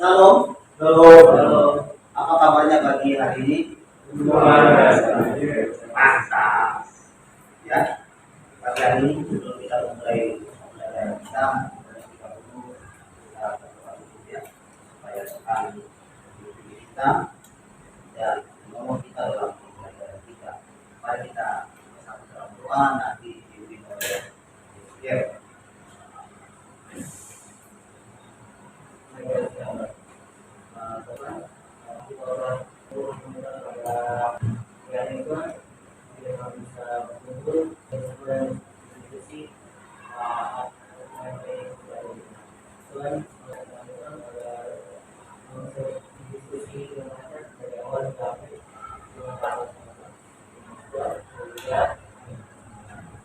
Shalom. Shalom. Apa kabarnya pagi hari ini? Mantap. Ya. Pagi hari ini sebelum kita mulai pembelajaran kita perlu ya supaya sekali diri kita dan ngomong kita dalam pembelajaran kita. Mari kita bersama dalam doa nanti dipimpin oleh Yesus.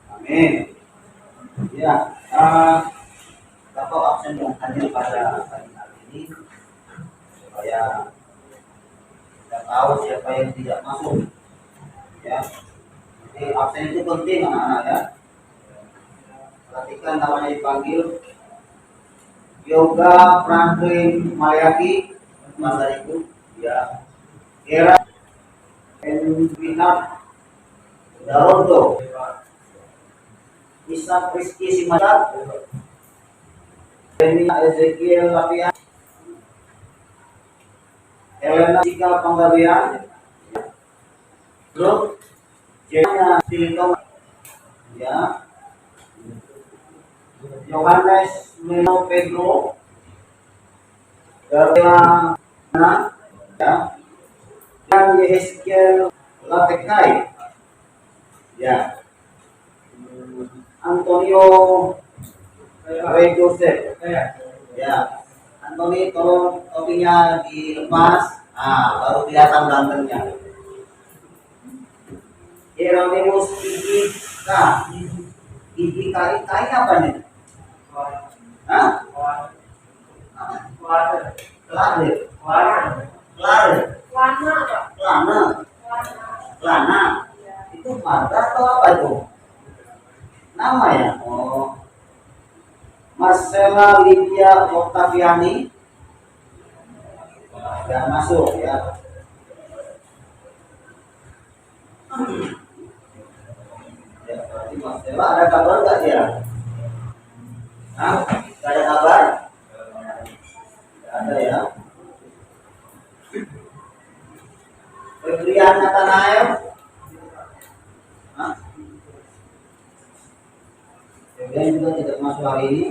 Amin. Ya, Bapak absen yang hadir pada pagi hari ini supaya kita tahu siapa yang tidak masuk. Ya, jadi absen itu penting anak-anak ya. Perhatikan namanya dipanggil Yoga Franklin Mayaki, masa itu ya. Era Enwinat Darondo, Isa Rizky Simadat, Deni Ezekiel Lapian, Elena Cika Panggabean, Grup Jena Silikon, ya, Yohanes Meno Pedro, Darla ya, dan Yeskiel Latekai, ya, Antonio Ray Joseph, ya, Antoni tolong topinya dilepas, baru kelihatan gantengnya. Hieronymus Gigi Kai apa nih? Lana. Itu marga atau apa itu? Nama ya? Oh. Marcella Lydia Octaviani. Ya masuk ya. Ya, berarti Marcella ada kabar nggak dia? Nggak ada kabar? Nggak ada ya. Febrian Nathanael, Febrian juga tidak masuk hari ini.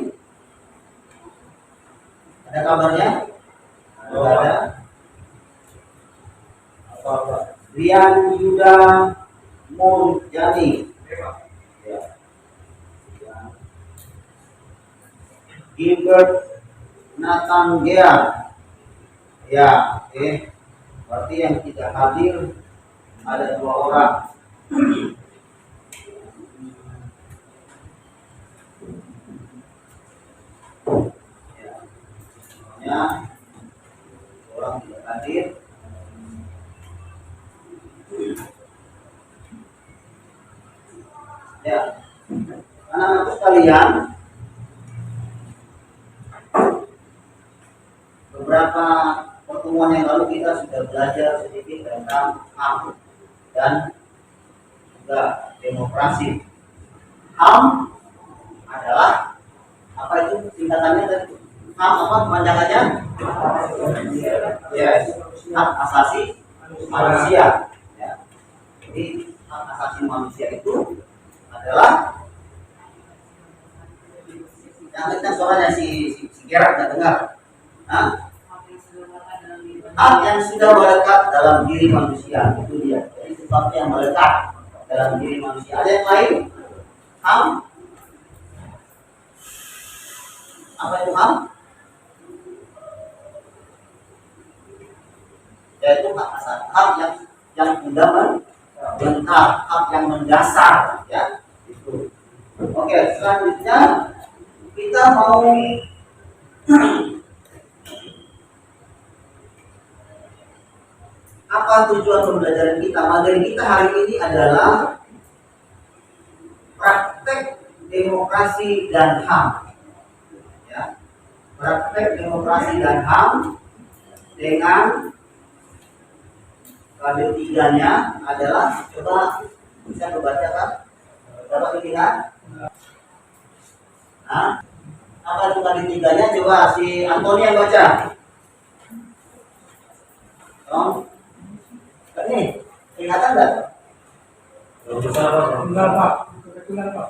Ada kabarnya? Tidak ada. Apa? Rian Yuda Murjani. Ya. Gilbert Nathan Gea. Ya, oke. Berarti yang tidak hadir ada 2 orang. Ya, orang tidak hadir. Ya, anak-anakku sekalian, beberapa pertemuan yang lalu kita sudah belajar sedikit tentang HAM dan juga demokrasi. HAM adalah apa itu singkatannya tadi? HAM apa kepanjangannya? Yes, hak asasi manusia. Ya. Jadi hak asasi manusia itu adalah yang suaranya si Gerard nggak dengar. Hak yang sudah melekat dalam diri manusia itu dia. Jadi sesuatu yang melekat dalam diri manusia. Ada yang lain? HAM? Apa itu HAM? Yaitu hak asasi, hak yang fundamental, hak yang mendasar, ya. Itu. Oke, selanjutnya kita mau apa tujuan pembelajaran kita? Materi kita hari ini adalah praktek demokrasi dan HAM. Ya, praktek demokrasi dan HAM dengan kali tiganya adalah, coba bisa membaca kan? Dapat dilihat? Nah, apa itu kali tiganya? Coba si Antoni yang baca. Tolong. Ini kelihatan nggak? Enggak Pak, kebetulan Pak.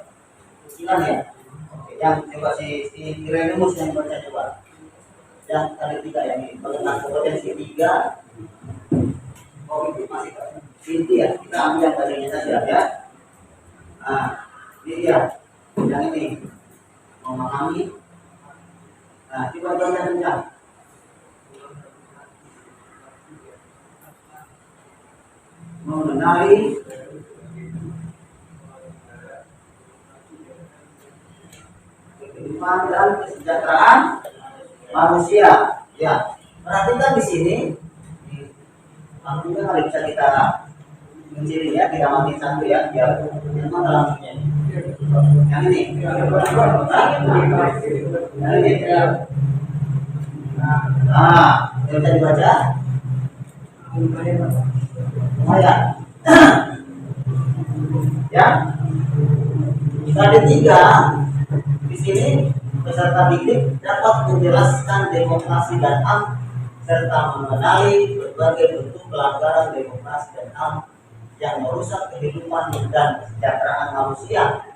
Kecilan ya. Oke, yang coba si Kirenumus yang baca coba. Yang kali tiga yang ini mengenal potensi tiga. Oh itu masih inti ya. Kita ambil yang tadinya saja ya. Nah, ini dia. Yang ini memahami. Nah, coba baca kencang. Mengenali kehidupan dan kesejahteraan manusia. Ya, perhatikan di sini. Langsungnya kali bisa kita menciri ya, kita matiin satu ya, biar memang langsungnya. Yang ini. Yang ini. Nah, bisa dibaca. Lumayan. Ya. Kali tiga di sini peserta didik dapat menjelaskan demokrasi dan HAM serta mengenali berbagai bentuk pelanggaran demokrasi dan HAM yang merusak kehidupan dan kesejahteraan manusia.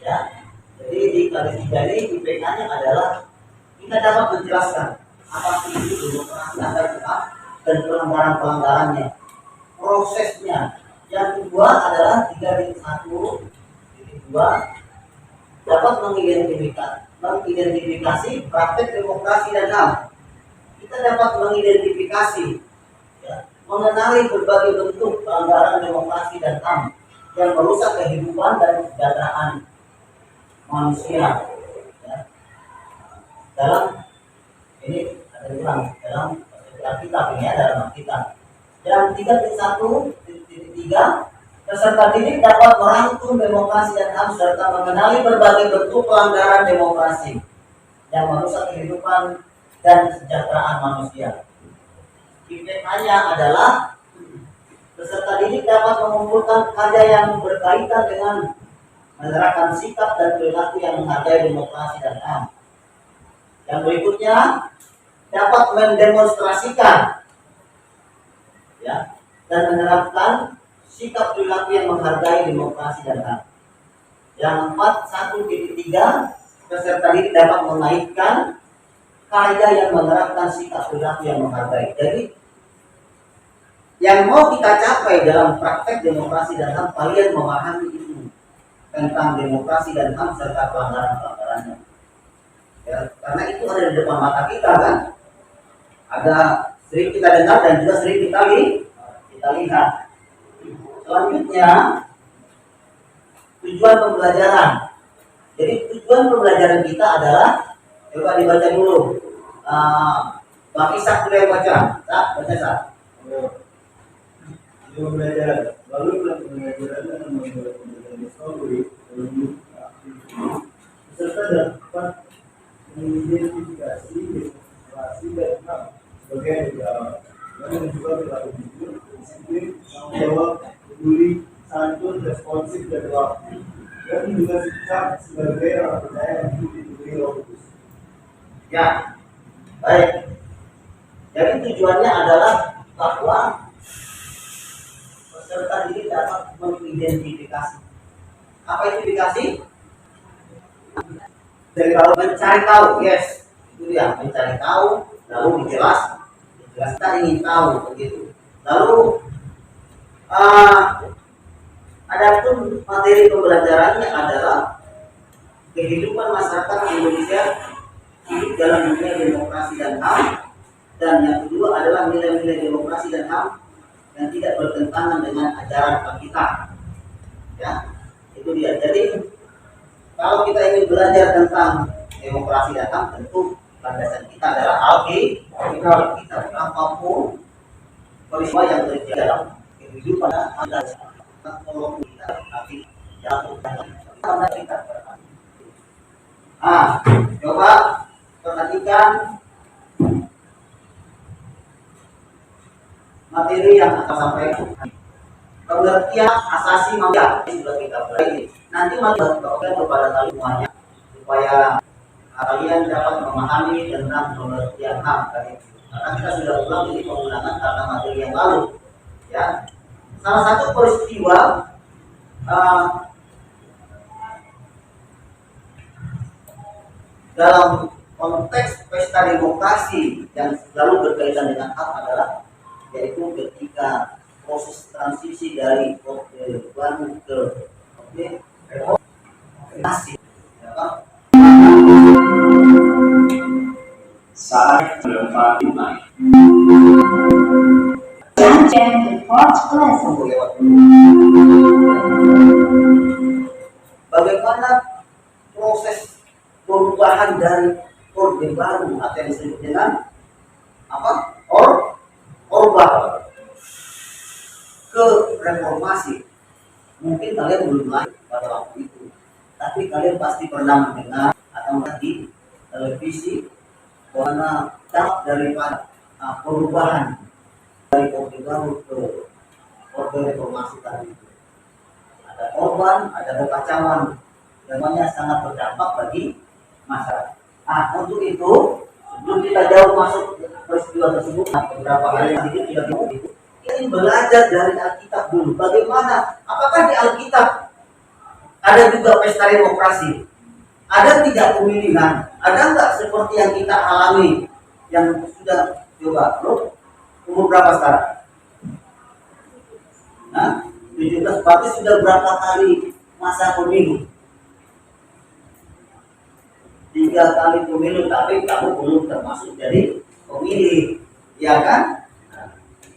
Ya. Jadi di kali tiga ini IPK-nya adalah kita dapat menjelaskan apa sih itu demokrasi, apa itu HAM, dan pelanggaran-pelanggarannya, prosesnya. Yang kedua adalah 3.1.2 dapat mengidentifikasi praktek demokrasi dan HAM. Kita dapat mengidentifikasi, ya, mengenali berbagai bentuk pelanggaran demokrasi dan HAM yang merusak kehidupan dan kesejahteraan manusia. Ya. Dalam ini ada ulang dalam kita ini ya, dalam kita. Yang 3.1.3 peserta didik dapat merangkum demokrasi dan HAM serta mengenali berbagai bentuk pelanggaran demokrasi yang merusak kehidupan dan kesejahteraan manusia. IPK-nya adalah peserta didik dapat mengumpulkan karya yang berkaitan dengan menerapkan sikap dan perilaku yang menghargai demokrasi dan HAM. Yang berikutnya dapat mendemonstrasikan, ya, dan menerapkan sikap perilaku yang menghargai demokrasi dan HAM. Yang 4.1.3 peserta didik dapat mengaitkan karya yang menerapkan sikap perilaku yang menghargai. Jadi yang mau kita capai dalam praktek demokrasi dan HAM, kalian memahami itu tentang demokrasi dan HAM serta pelanggaran-pelanggarannya. Ya, karena itu ada di depan mata kita kan. Ada sering kita dengar dan juga sering kita lihat. Selanjutnya tujuan pembelajaran. Jadi tujuan pembelajaran kita adalah, coba dibaca dulu. Bang Ishak sudah baca. Baca Sak. Pembelajaran. Lalu pembelajaran akan membuat pembelajaran discovery peserta dapat mengidentifikasi demokrasi dan HAM sebagai negara yang juga berlaku jujur, disiplin, tanggung jawab, peduli, santun, responsif dan waktu, dan juga sikap sebagai orang percaya yang diberi Roh Kudus. Ya, baik. Jadi tujuannya adalah bahwa peserta didik dapat mengidentifikasi. Apa itu identifikasi? Dari kalau mencari tahu, yes, itu dia, mencari tahu, lalu dijelaskan. Kita ingin tahu begitu. Lalu adapun materi pembelajarannya adalah kehidupan masyarakat Indonesia hidup dalam dunia demokrasi dan HAM, dan yang kedua adalah nilai-nilai demokrasi dan HAM yang tidak bertentangan dengan ajaran Alkitab. Ya, itu dia. Jadi kalau kita ingin belajar tentang demokrasi dan HAM, tentu landasan kita adalah Alkitab. Kita apapun peristiwa yang terjadi dalam kehidupan ada tolong kita tapi jatuh karena kita. Coba perhatikan materi yang akan sampaikan. Pengertian asasi manusia sudah kita pelajari. Nanti malah kepada kalian semuanya supaya kalian dapat memahami tentang pengertian HAM tadi. Karena kita sudah ulang ini pengulangan karena materi yang lalu. Ya, salah satu peristiwa dalam konteks pesta demokrasi yang selalu berkaitan dengan HAM adalah yaitu ketika proses transisi dari Orde Baru ke Orde Reformasi, ya kan? Saat berempat dimulai. Bagaimana proses perubahan dari Orde Baru atau yang disebut dengan apa? Orba ke reformasi. Mungkin kalian belum lahir pada waktu itu, tapi kalian pasti pernah mendengar atau melihat di televisi bahwa dampak daripada perubahan dari Orde Baru ke Orde Reformasi tadi itu. Ada korban, ada kekacauan, namanya sangat berdampak bagi masyarakat. Untuk itu sebelum kita jauh masuk peristiwa tersebut, beberapa hari yang sedikit tidak mau itu. Kita ingin belajar dari Alkitab dulu. Bagaimana? Apakah di Alkitab ada juga pesta demokrasi? Ada tidak pemilihan? Ada nggak seperti yang kita alami yang sudah coba? Bro, umur berapa sekarang? 17, berarti sudah berapa kali masa pemilu? 3 kali pemilu, tapi kamu belum termasuk jadi pemilih, ya kan?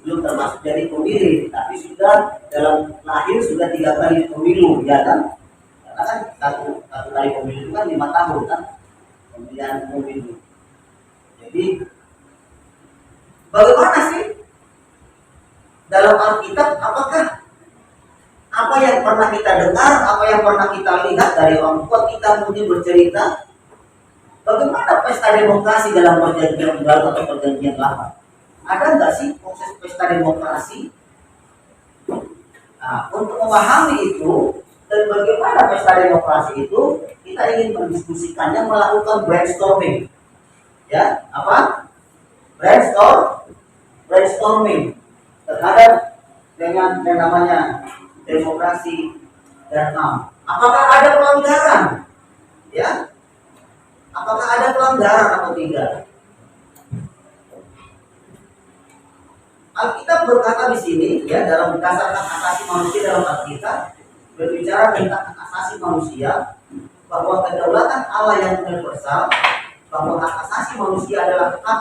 Belum termasuk jadi pemilih, tapi sudah dalam lahir sudah 3 kali pemilu, ya kan? Karena kan satu kali pemilu itu kan 5 tahun kan, pemilihan pemilu. Jadi bagaimana sih dalam Alkitab? Apakah apa yang pernah kita dengar, apa yang pernah kita lihat dari orang tua kita mungkin bercerita? Bagaimana pesta demokrasi dalam perjanjian baru atau perjanjian lama? Ada nggak sih proses pesta demokrasi? Untuk memahami itu dan bagaimana pesta demokrasi itu, kita ingin mendiskusikannya, melakukan brainstorming. Ya, apa? Brainstorming terhadap dengan yang namanya demokrasi dan HAM. Apakah ada pelanggaran? Ya, apakah ada pelanggaran atau tidak? Alkitab berkata di sini, ya, dalam dasar hak asasi manusia dalam Alkitab berbicara tentang hak asasi manusia, bahwa kedaulatan Allah yang universal, bahwa hak asasi manusia adalah hak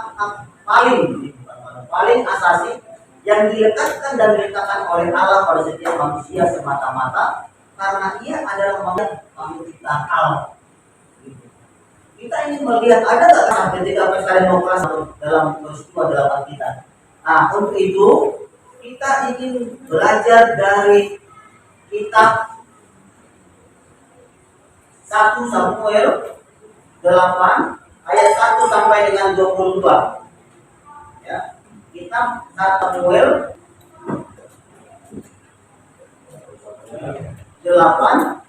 paling asasi yang dilekatkan dan diletakkan oleh Allah pada setiap manusia semata-mata karena ia adalah makhluk ciptaan Allah. Kita ingin melihat ada nggak ketika pesta demokrasi dalam peristiwa dalam Alkitab. Untuk itu kita ingin belajar dari kitab 1 Samuel 8 ayat 1 sampai dengan 22. Ya, kitab 1 Samuel 8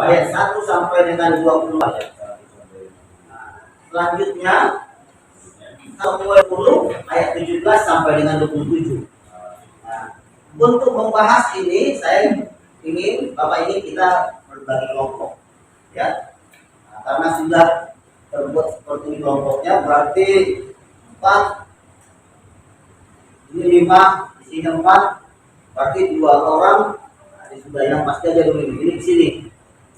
ayat 1 sampai dengan 22. Selanjutnya Samuel 10 ayat 17 sampai dengan 27. Untuk membahas ini saya ingin Bapak ini kita berbagi kelompok, ya. Karena sudah terbuat seperti ini kelompoknya, berarti 4 ini 5, di sini 4, berarti 2 orang. Ini sudah yang pasti aja dulu ini di sini,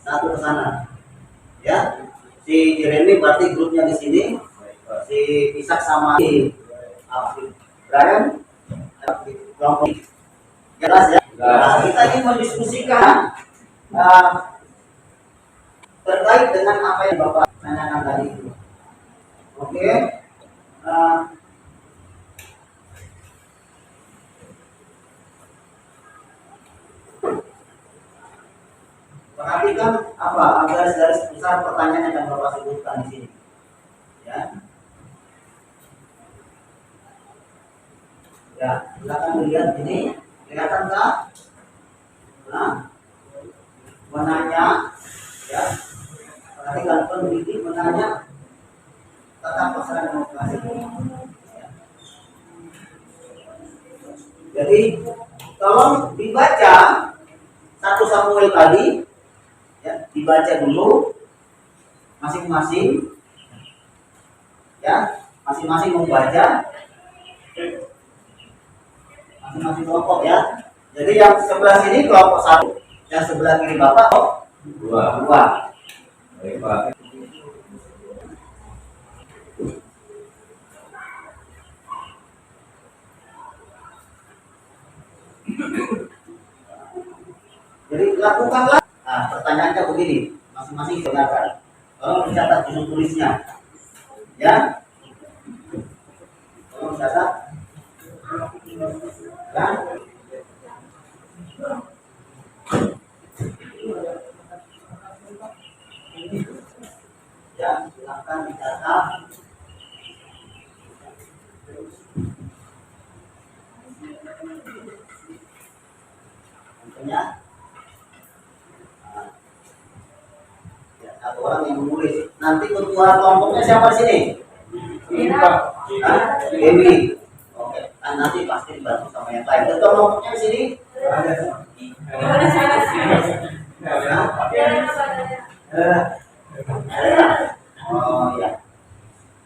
1 ke sana, ya. Si Jeremy berarti grupnya di sini, si Ishak sama si Brian kelompok. Jelas ya. Kita ingin mendiskusikan terkait dengan apa yang Bapak tanyakan tadi itu. Oke. Perhatikan apa garis-garis besar pertanyaan yang akan Bapak sebutkan di sini. Ya. Ya, silakan lihat ini, kelihatan tak? Nah, menanya, ya, perhatikan pendidik menanya tentang pelaksanaan demokrasi. Ya. Jadi, tolong dibaca 1 Samuel tadi, ya, dibaca dulu masing-masing, ya, masing-masing membaca. Masing-masing kelompok ya. Jadi yang sebelah sini kelompok 1, yang sebelah kiri Bapak Dua. dua. Baik, Pak. Jadi lakukanlah. Nah, pertanyaannya begini, masing-masing dengarkan. Tolong dicatat judul tulisnya, ya. Tolong dicatat. Ya. Ya, silakan dicatat. Contohnya, ya, 1 orang yang menulis. Nanti ketua kelompoknya siapa di sini? Dewi. Oke, kan nanti pasti dibantu sama yang lain. Ketua kelompoknya di sini? Oh ya.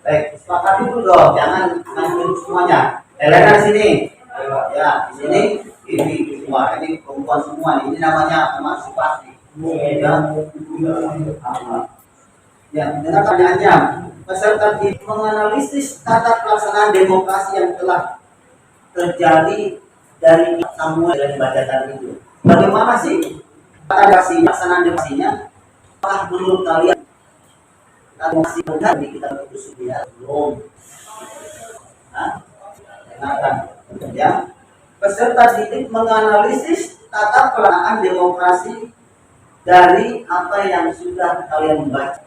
Baik, sepakati dulu dong, jangan main semuanya. Elena di sini. Ya, di sini ini semua, ini perempuan semua. Ini namanya emansipasi. Ya, ya, dengan pertanyaannya, peserta didik menganalisis tata pelaksanaan demokrasi yang telah terjadi dari Samuel yang dibacakan itu. Bagaimana sih pelaksanaan demokrasinya? Apakah menurut kalian masih benar di kita itu sudah belum? Dengarkan, ya. Peserta didik menganalisis tata pelaksanaan demokrasi dari apa yang sudah kalian baca.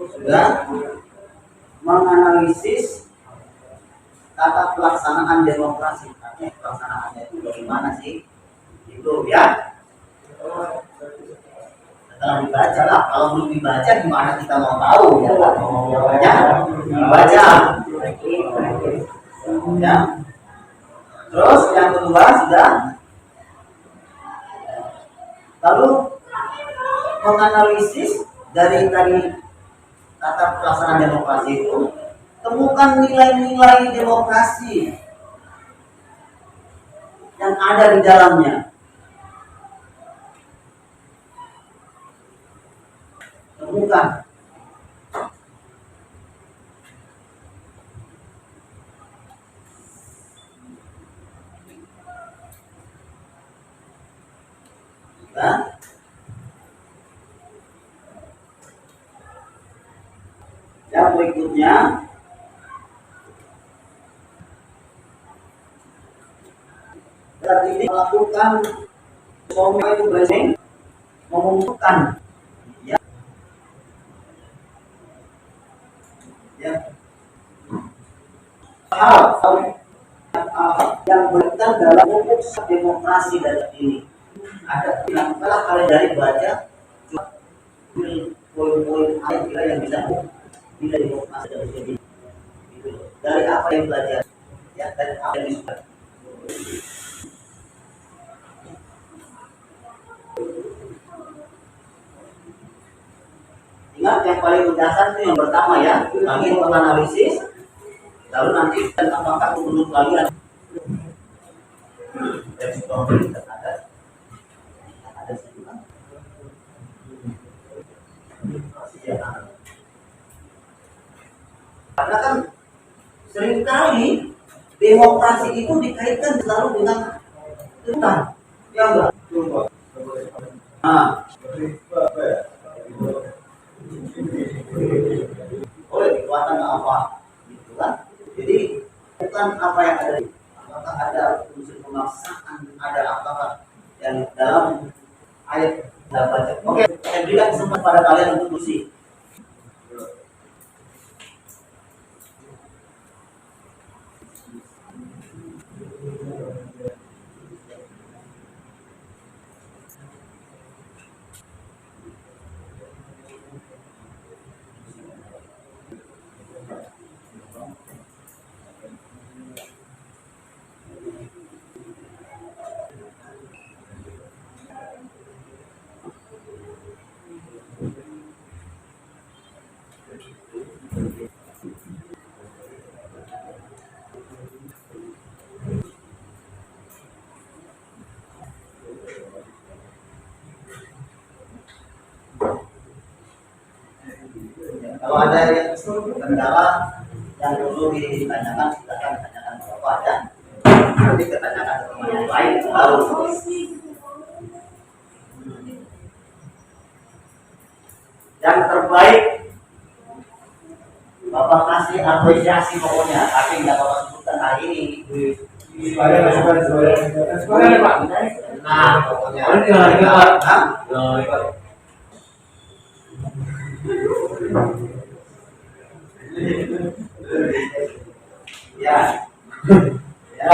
Sudah menganalisis tata pelaksanaan demokrasi. Artinya pelaksanaannya itu bagaimana sih? Itu ya. Setelah dibaca lah. Kalau belum dibaca gimana kita mau tahu ya? Ya, dibaca. Ya. Terus yang kedua sudah. Lalu menganalisis dari tadi tata pelaksanaan demokrasi itu, temukan nilai-nilai demokrasi yang ada di dalamnya. Temukan. Nah, yang berikutnya ini melakukan itu branding, mengumpulkan ya, ya hal yang berkaitan dalam pupuk demokrasi dari ini. Ada yang telah kalian dari baca poin-poin kira yang bisa tidak demokrasi dari sini. Dari apa yang belajar, ya, dari apa yang disukai. Ingat yang paling mendasar itu yang pertama ya, kalian menganalisis, lalu nanti dan apakah menurut kalian respon ada sebutan. Karena kan seringkali demokrasi itu dikaitkan selalu dengan Tuhan, ya enggak? Nah, oleh kekuatan apa, gitu kan? Jadi bukan apa yang ada, apakah ada unsur pemaksaan, ada apakah yang dalam ayat Dapat. Oke, saya berikan kesempatan pada kalian untuk kursi. Kalau ada yang kendala yang dulu ditanyakan, silakan tanyakan ke Bapak ya. Nanti ketanyakan ke teman yang lain baru. Yang terbaik Bapak kasih apresiasi pokoknya, tapi nggak Bapak sebutkan hari ini. Nah, pokoknya. Ya, ya,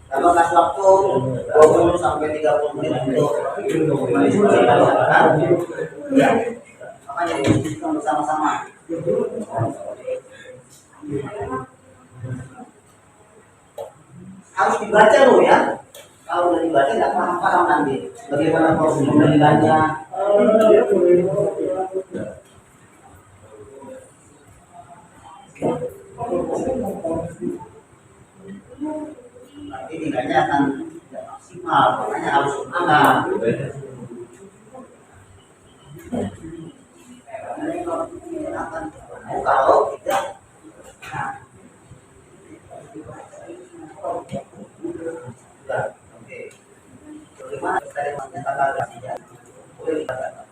kalau kasih waktu 20 sampai 30 menit untuk mendiskusikan ya, makanya diskusikan bersama-sama. Harus dibaca loh ya. Kalau udah dibaca nggak paham nanti bagaimana proses penilaiannya. Nanti nilainya akan tidak maksimal, makanya harus semangat. Kalau tidak, nah, sudah, oke. Bagaimana dari menyatakan hasilnya? Boleh dikatakan.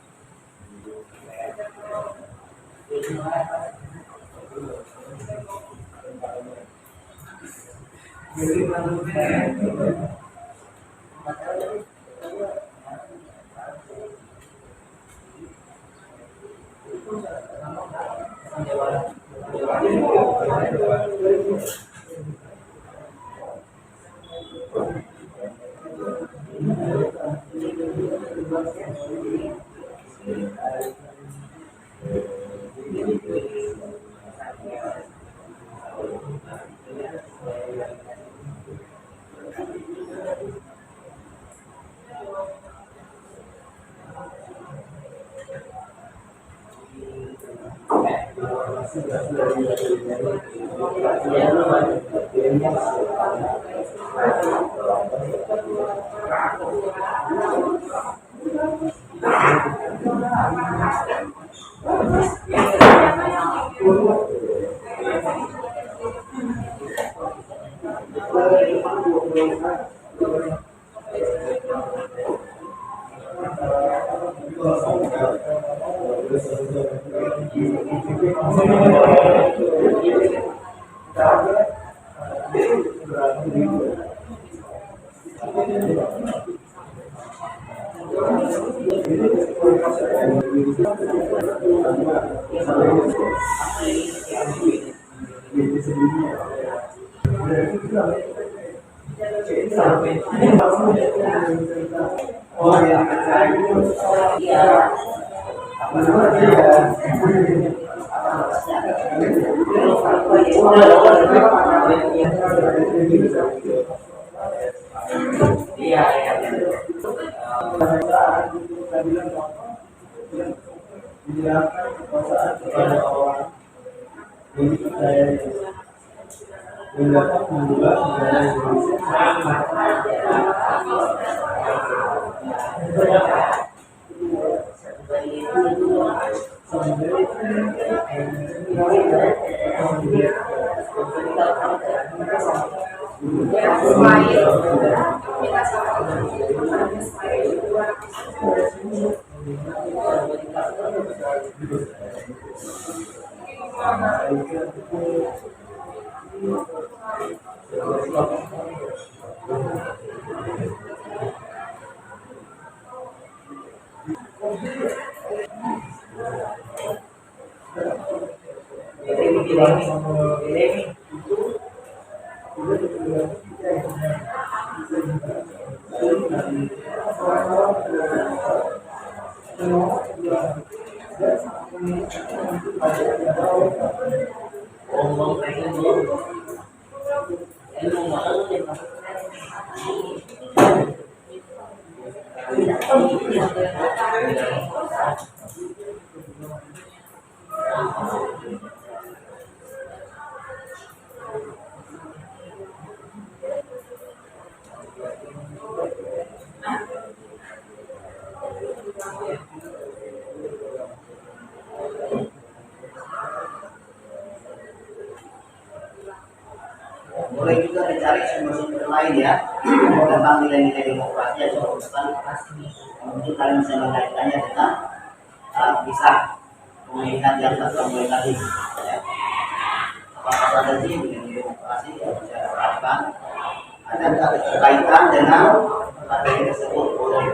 Mendapat membuat negara Indonesia Boleh juga dicari sumber-sumber lain ya tentang nilai-nilai demokrasi yang disebutkan. Mungkin kalian bisa mengaitkannya dengan bisa mengingat yang terkait tadi. Ya. Apa saja sih nilai demokrasi yang bisa diterapkan? Ada kaitan dengan materi tersebut boleh.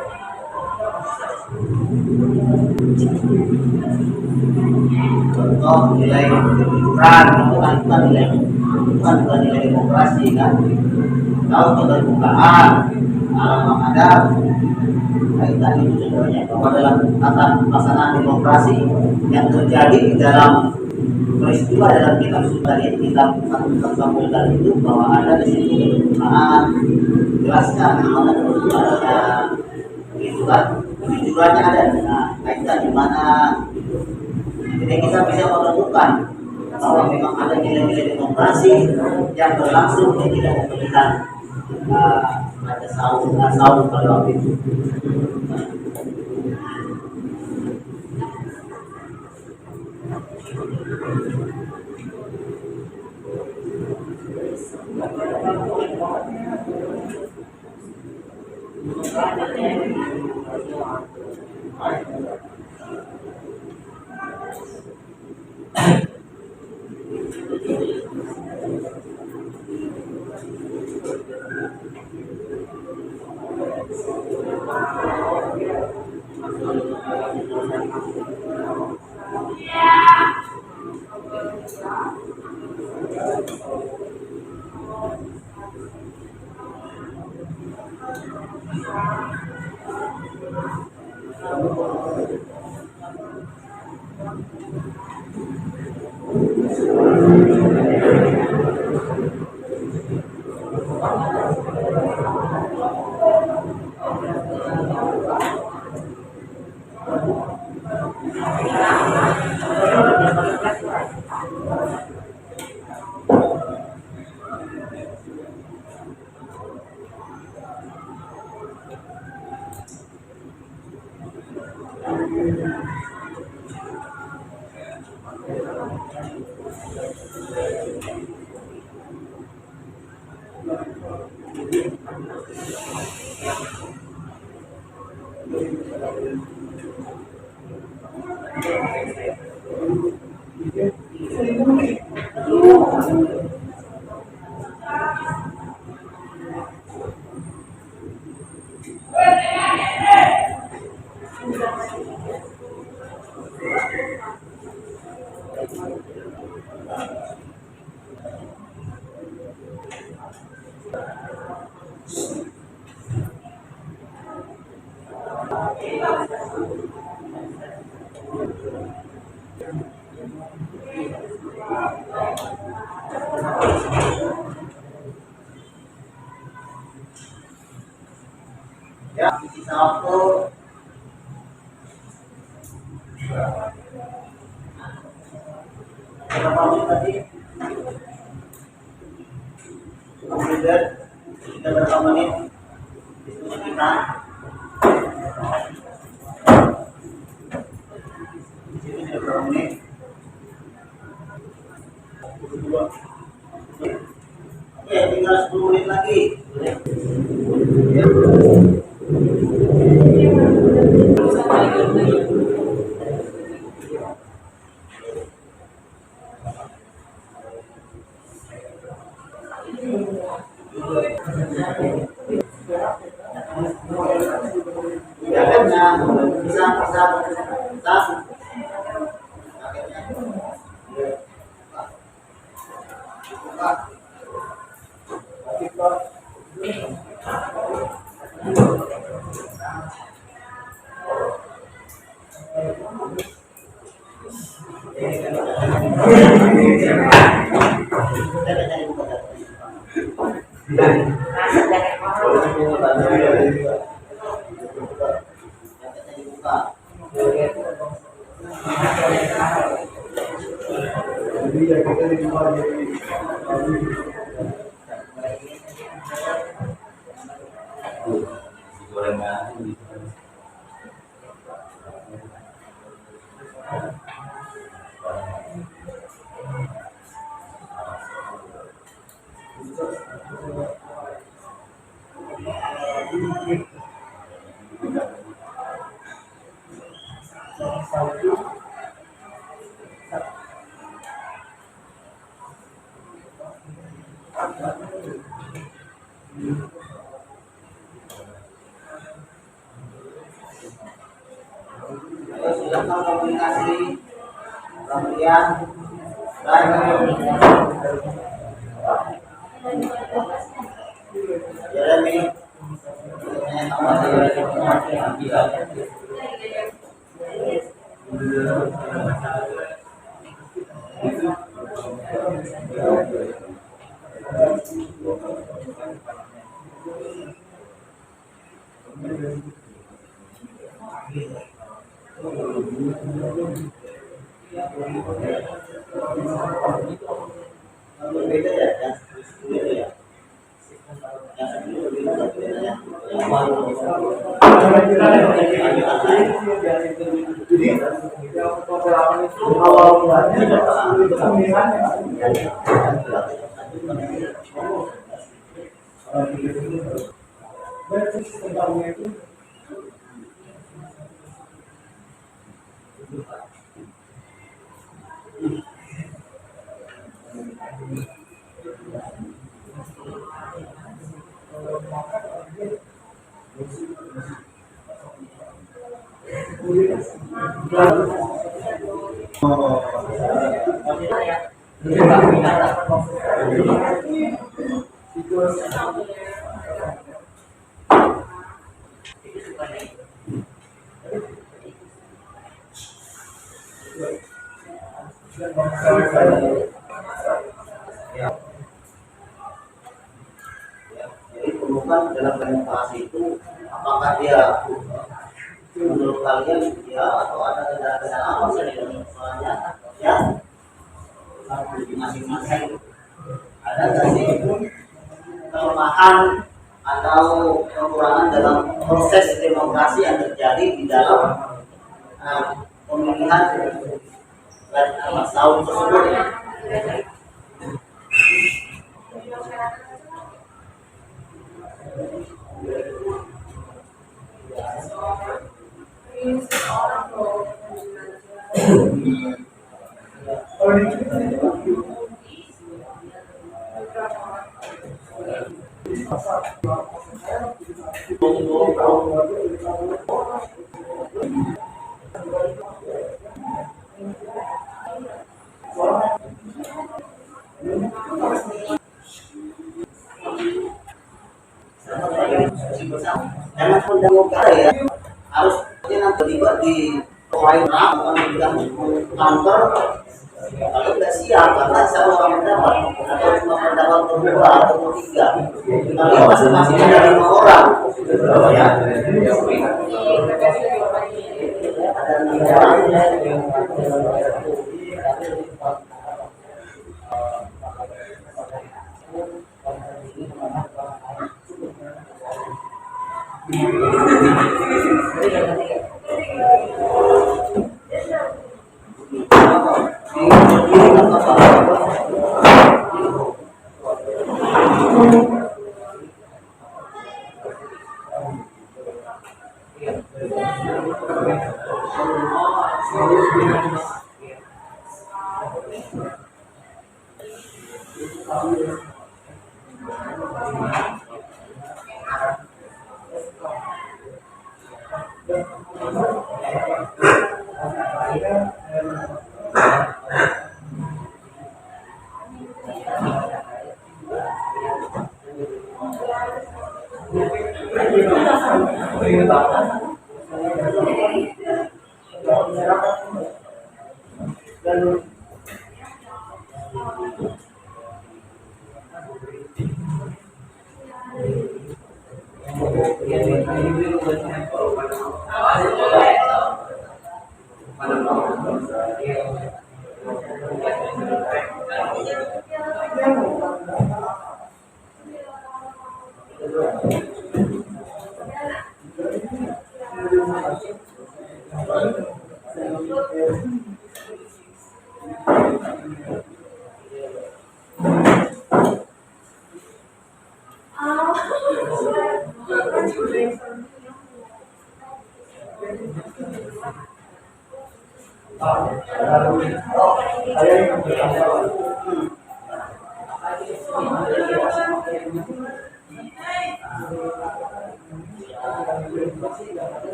Contoh nilai kejujuran itu kan bukan nilai demokrasi kan. Tahu keterbukaan, alam adab, kaitan itu sebenarnya bahwa dalam tata pelaksanaan demokrasi yang terjadi di dalam peristiwa dalam kitab suci kita sampaikan itu bahwa ada di situ keterbukaan, jelaskan mana keterbukaannya, itu kan kejujurannya ada. Nah, kaitan di mana? Jadi kita bisa menemukan bahwa memang ada nilai-nilai demokrasi yang berlangsung di tidak pemilihan ada saung pada waktu itu. Ya, sisa waktu berapa menit tadi? Kemudian kita berapa menit diskusi kita? Di sini sudah berapa menit? 22. Oke, tinggal 10 menit lagi. Ya. Jaketnya bisa bisa tas jaketnya dibuka. Jadi ya kita di luar jadi Gorengan. Ayo silakan komunikasi kemudian dan Jeremy beda ya, yang beda ya. Yang sebelum beda ya. Yang baru. jadi yang pengalaman itu awal mulanya itu pemilihannya dan tentangnya itu Jadi perlukan dalam demokrasi itu apakah dia menurut kalian ya atau ada kendala-kendala apa sih di dalam soalnya ya di masing-masing ada nggak sih kelemahan atau kekurangan dalam proses demokrasi yang terjadi di dalam pemilihan tahun tersebut ya. Jangan mendahulukan ya, harus jangan terlibat di lain atau di kantor kalau tidak siap karena satu orang pendapat atau cuma pendapat berdua atau bertiga kalau masing-masing ada 5 orang ya ada 6 orang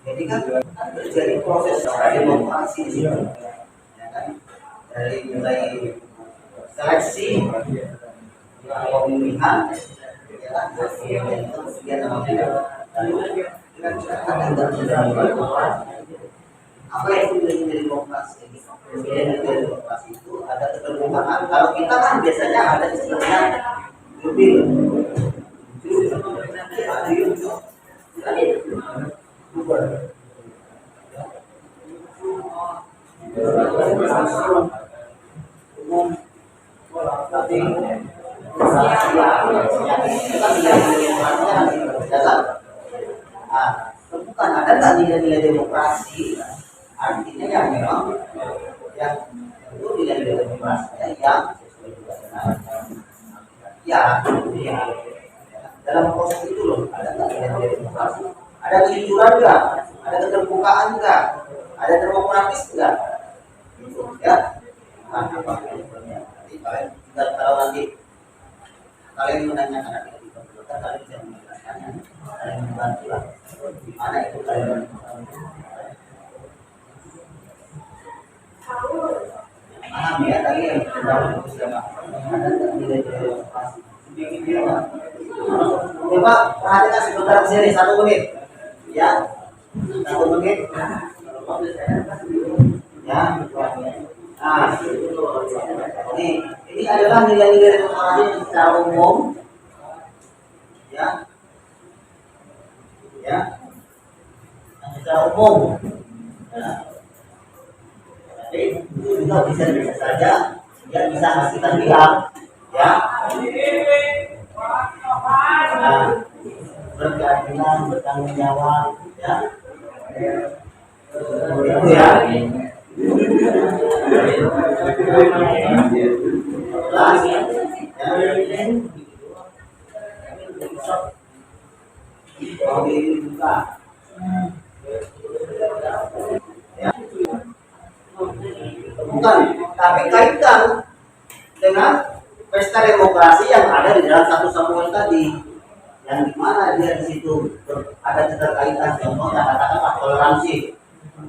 Jadi kan terjadi proses demokrasi di situ, ya kan? Dari mulai seleksi, pemilihan, ya kan? Kemudian namanya, lalu apa itu dari demokrasi? Dari demokrasi itu ada keterbukaan. Kalau kita kan biasanya ada istilahnya judil. Bukan ada nggak nilai-nilai demokrasi? Artinya yang memang yang itu nilai-nilai demokrasi yang sesuai juga dengan ya, dalam proses itu loh ada nggak nilai-nilai demokrasi? Ada kejujuran nggak? Ada keterbukaan nggak? Ada demokratis nggak? Gitu ya. Nah, apa nanti kalau nanti kalian menanyakan nanti di komputer kalian bisa menjelaskannya, kalian membantu lah. Gimana itu kalian? Paham ya tadi yang sudah ada nilai-nilai demokrasi. Coba perhatikan sebentar ke sini 1 menit, ya 1 menit, ya. Nah, ini adalah nilai-nilai demokrasi secara umum, ya, ya, secara umum. Ya. Jadi itu juga bisa saja, ya bisa kita bilang, ya. Nah, berkeadilan, bertanggung jawab, ya. Itu ya. Jelas, ya. Mau dibuka. Ya. Bukan, tapi kaitkan dengan pesta demokrasi yang ada di dalam 1 Samuel tadi, yang dimana dia di situ ada keterkaitan, contohnya katakanlah toleransi.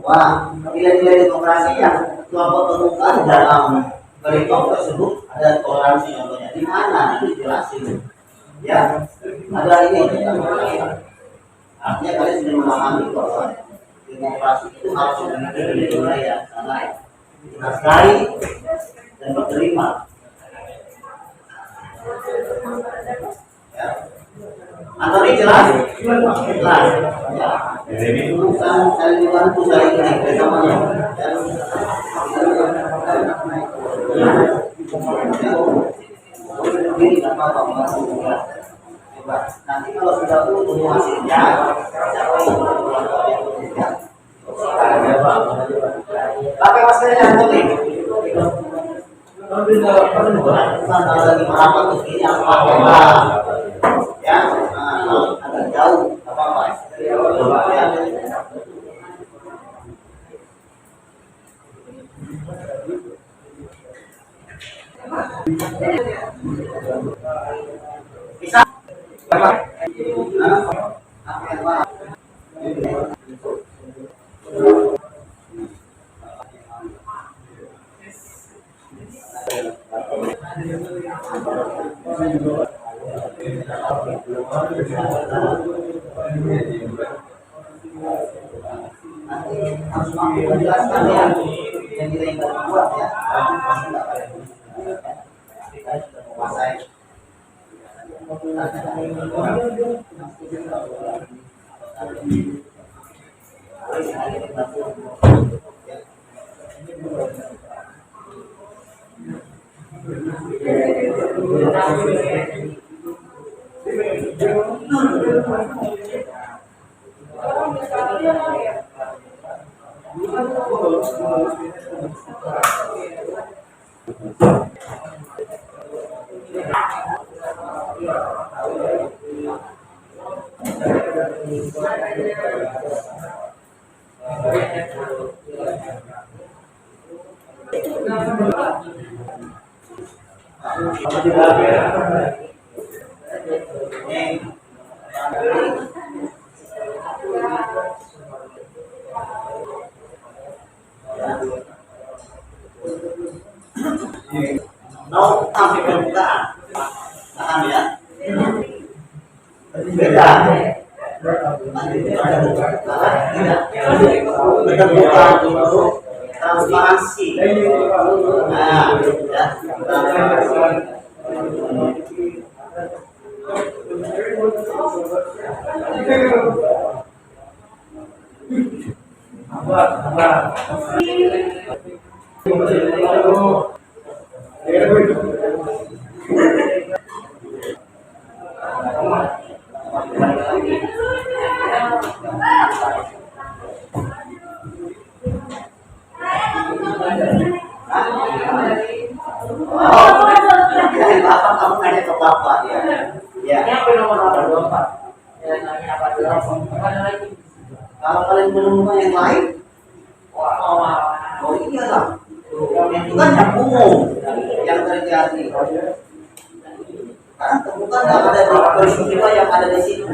Wah, nilai-nilai demokrasi yang Tuhan temukan dalam berikut tersebut ada toleransi contohnya. Di mana itu dijelasin, ya. Ada ini artinya kalian sudah memahami bahwa demokrasi itu harus memiliki nilai-nilai yang sangat menghargai dan berterima. Ya. Antoni jelas? Jelas. Ya. Urusan saling dibantu, saling ini kerjasamanya. Ini nggak apa-apa. Coba nanti kalau sudah utuh hasilnya, siapa yang pakai maskernya Antoni. Kalau lagi merapat ke sini apa-apa. Ya, agak jauh, apa-apa. Ya. Bisa? Apa? Apa? Nanti harus mampu menjelaskan ya yang kita ingin buat ya. Pasti nggak kalian kita sudah menguasai. Mau sampai pembukaan, paham ya? Beda. Keterbukaan itu transparansi. Nah, ya. Bapak kamu nanya ke bapak ya. Ya. Kalau kalian menemukan yang lain, oh iya lah. Itu kan yang umum yang terjadi. Karena temukan nggak ada di peristiwa yang ada di situ.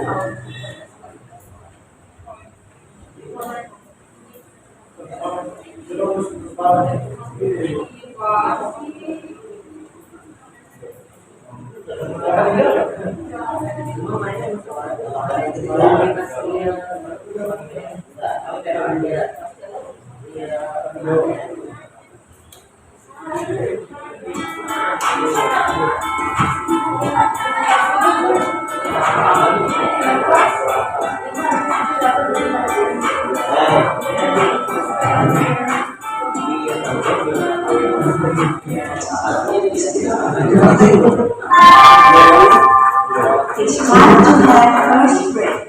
It's time to have first break.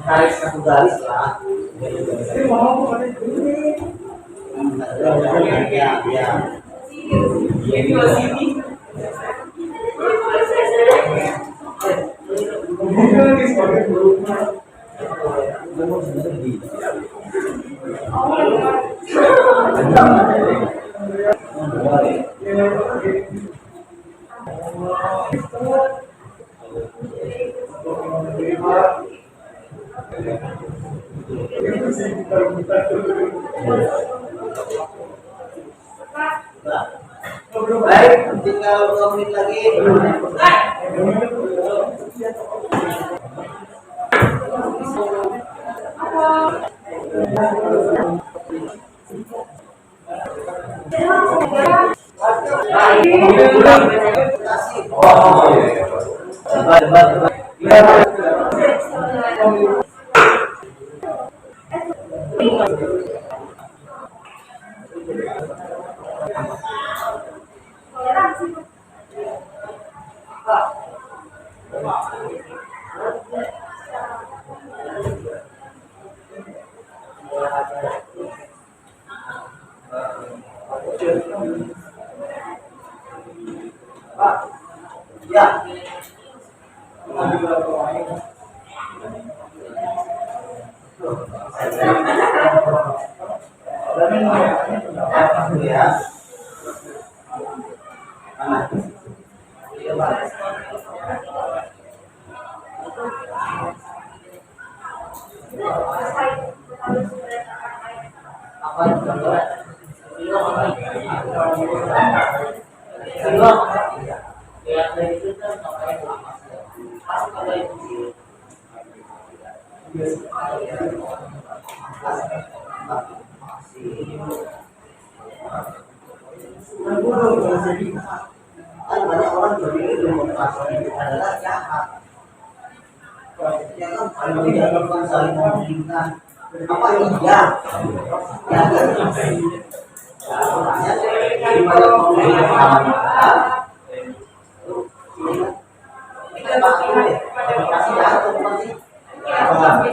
Garis satu garis lah. Baik, tinggal 2 menit lagi. Ya. Kan banyak orang berpikir demokrasi itu adalah jahat. Ya kan, kalau tidak melakukan saling mementingkan, apa iya? Ya kan? Makanya gimana pemilihan kita pakai demokrasi jahat atau bukan sih? Ya,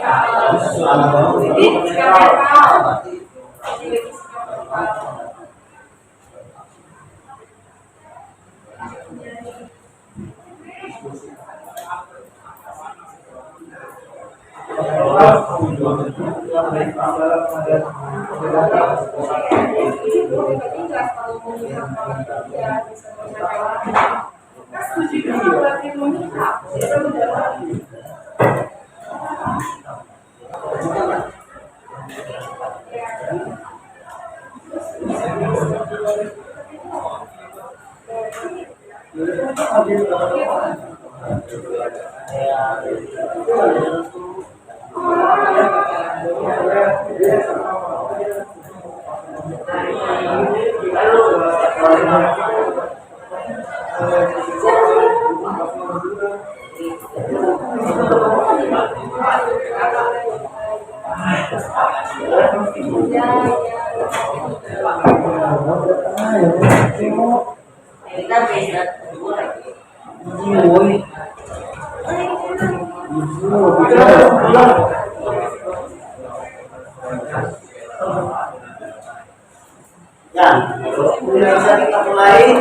bisa kita mulai.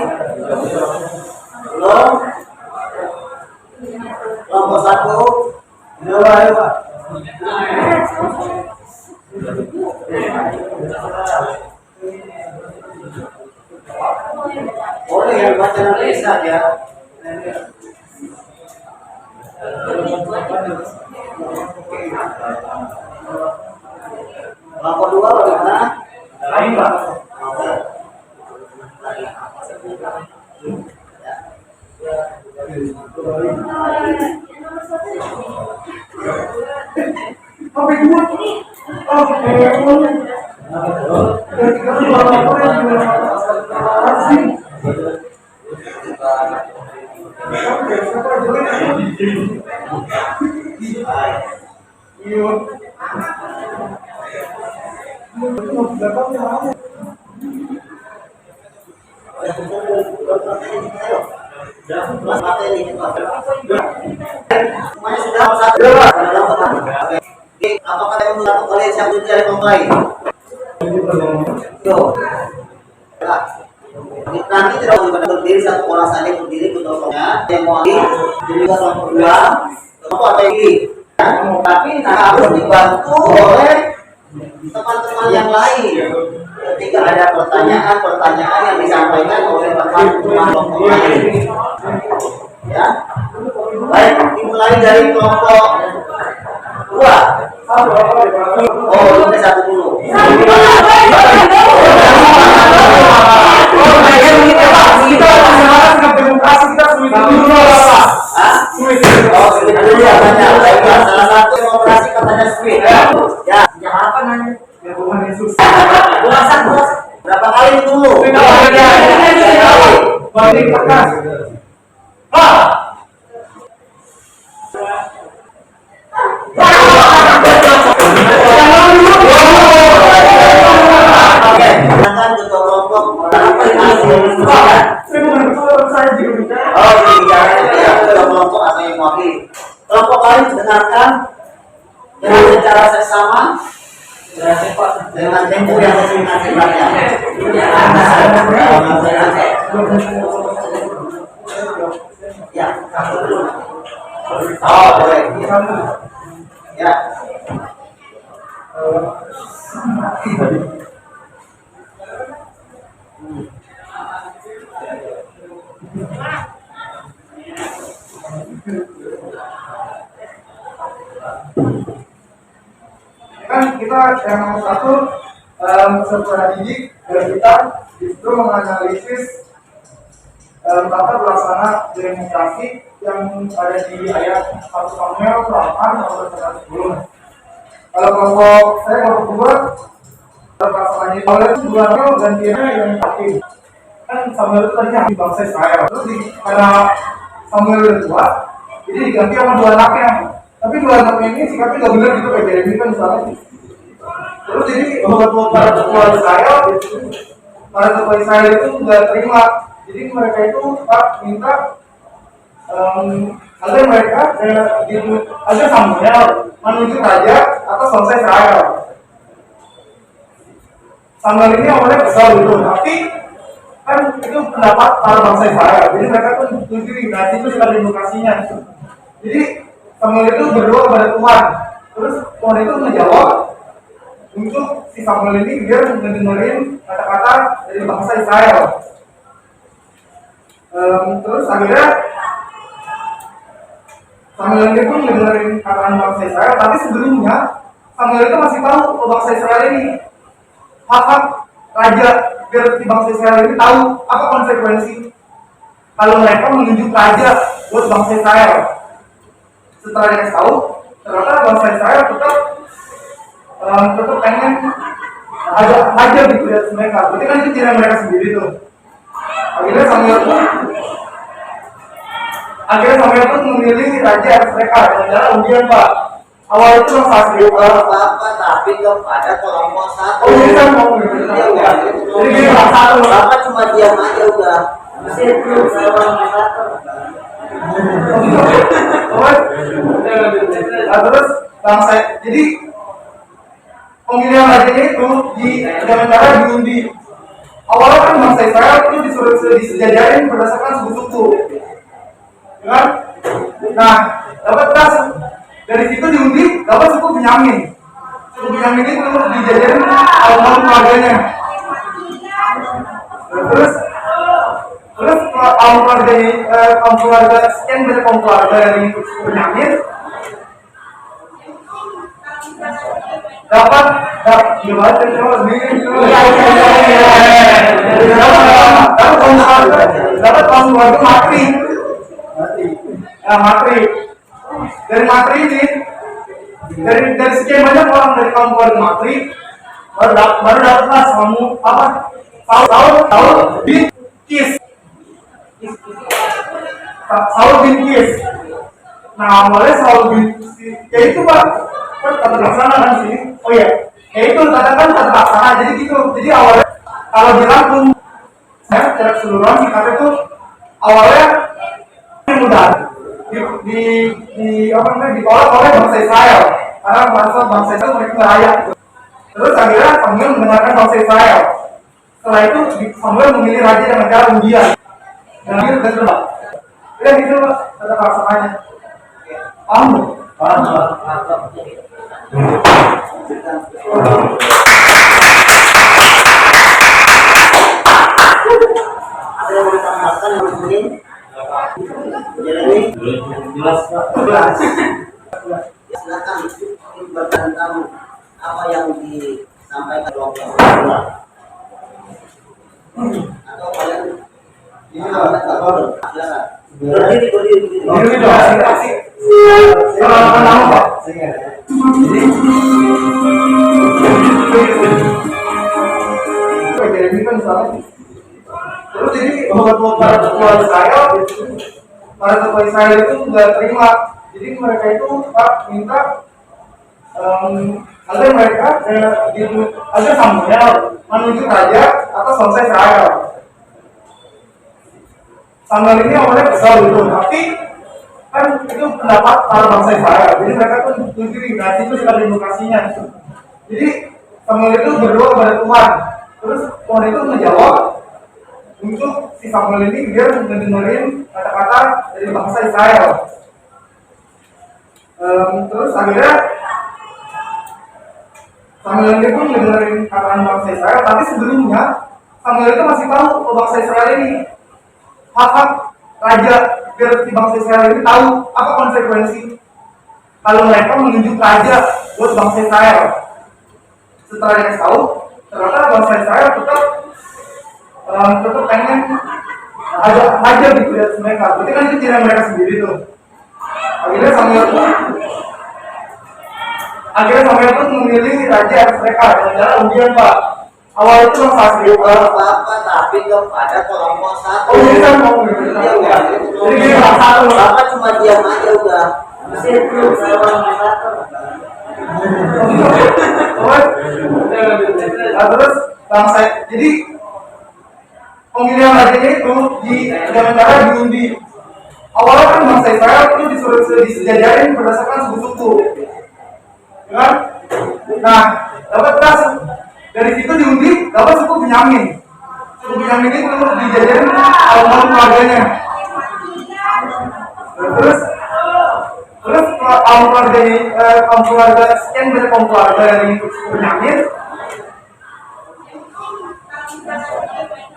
Belum? Kelompok 1. Coba ya, Pak. Boleh ya baca nanti Ustaz ya. Kelompok 2 bagaimana? Lain Pak. Sampai dua. Semuanya sudah satu. Apakah yang melakukan kalian siap untuk dari memulai? Yo. Nanti tidak boleh berdiri satu orang saja berdiri kelompoknya yang mau jadi kelompok 2 kelompok apa ini? Tapi harus dibantu oleh teman-teman yang lain. Ketika ada pertanyaan yang disampaikan oleh teman-teman kelompok lain, ya. Baik, dimulai dari kelompok 2. Oh, ini satu dulu. Salah satu demokrasi katanya sweet. Ya, yang apa namanya? Berapa kali dulu? Kelompok lain dengarkan dengan secara seksama dengan tempo yang sesingkat-singkatnya. Ya, oh boleh. Ya. Kan kita yang satu secara didik dan kita justru menganalisis tata pelaksana demokrasi yang ada di ayat 1 Samuel 8 sampai 10. Kalau kelompok saya kelompok 2 pelaksanaannya oleh itu Samuel dan dia yang hakim. Kan Samuel itu tadinya hakim bangsa Israel. Terus karena Samuel udah tua, jadi diganti sama 2 anaknya. Tapi 2 anaknya ini sikapnya nggak benar gitu kayak Jeremy kan misalnya. Terus jadi para ketua Israel itu nggak terima. Jadi mereka itu minta agar mereka agar Samuel menunjuk raja atas bangsa Israel. Samuel ini awalnya kesal gitu, tapi kan itu pendapat para bangsa Israel. Jadi mereka tuh tunjuk nah itu sudah demokrasinya. Jadi Samuel itu berdoa kepada Tuhan. Terus Tuhan itu menjawab untuk si Samuel ini biar mendengarin kata-kata dari bangsa Israel. Terus akhirnya Samuel ini pun mendengarin kata bangsa Israel, tapi sebelumnya Samuel itu masih tahu bangsa Israel ini hak-hak raja biar si bangsa Israel ini tahu apa konsekuensi kalau mereka menunjuk raja buat bangsa Israel. Setelah dia tahu, ternyata bangsa Israel tetap pengen ada raja gitu di atas mereka. Berarti kan itu tidak mereka sendiri tuh. Akhirnya Samuel pun memilih raja atas mereka dengan cara undian Pak. Awal itu masih Bapak tapi kepada kelompok 1. oh ini kan mau gitu. Jadi Bapak cuma diam aja udah. Terus bangsa jadi pemilihan rajanya itu dengan cara diundi. Awalnya kan bangsa Israel itu disuruh disejajarin berdasarkan suku-suku, kan? Nah, dapat Dari situ diundi dapat suku Benyamin. Suku Benyamin itu dijajarin kaum keluarganya. Terus kaum keluarga sekian banyak kaum keluarga dari suku Benyamin dapat gimana dapat kaum keluarga Matri. Matri dari Matri ini dari sekian banyak orang dari kaum keluarga Matri baru dapatlah Saul bin Kis. Saul bin Kis. Nah, awalnya Saul bin ya itu Pak, kan tata laksana kan sini. Oh iya, ya itu katakan tata laksana. Jadi gitu. Jadi awalnya kalau dirangkum saya secara keseluruhan singkatnya itu awalnya mudah di apa namanya ditolak oleh bangsa Israel karena bangsa Israel mereka layak. Terus akhirnya Samuel mendengarkan bangsa Israel. Setelah itu Samuel memilih raja dengan cara undian. Dan dia sudah terbang. Ya gitu kata pasangannya. Paham? Paham. Ada yang ditambahkan mungkin? Jadi jelas Pak. silakan bertanya tamu apa yang disampaikan kelompok kedua atau kalian berdiri. Ini kan misalnya terus jadi para ketua Israel itu nggak terima. Jadi mereka itu minta agar mereka agar Samuel menunjuk raja atas bangsa Israel. Samuel ini awalnya kesal gitu, tapi kan itu pendapat para bangsa Israel. Jadi mereka tuh tunjuk nanti itu sekali demokrasinya. Jadi Samuel itu berdoa kepada Tuhan. Terus Tuhan itu menjawab untuk si Samuel ini biar mendengarin kata-kata dari bangsa Israel. Terus akhirnya Samuel ini pun mendengarin kata bangsa Israel, tapi sebelumnya Samuel itu masih tahu bangsa Israel ini hak raja biar si bangsa Israel ini tahu apa konsekuensi kalau mereka menunjuk raja buat bangsa Israel. Setelah dia tahu, ternyata bangsa Israel tetap pengen aja gitu ya mereka. Berarti kan itu cara mereka sendiri tuh. Akhirnya Samuel pun memilih raja atas mereka dengan cara undian Pak. Awal itu masih Bapak tapi kepada kelompok satu. Oh ini kan mau Jadi Bapak cuma diam aja udah. Terus bangsa jadi pemilihan rajanya itu dengan cara diundi. Awalnya kan bangsa Israel itu disuruh disejajarin berdasarkan suku-suku, kan? Nah, dapatlah dari situ diundi dapat suku Benyamin. Suku Benyamin itu dijajarin kaum keluarganya. Terus kaum keluarga sekian banyak kaum keluarga dari suku Benyamin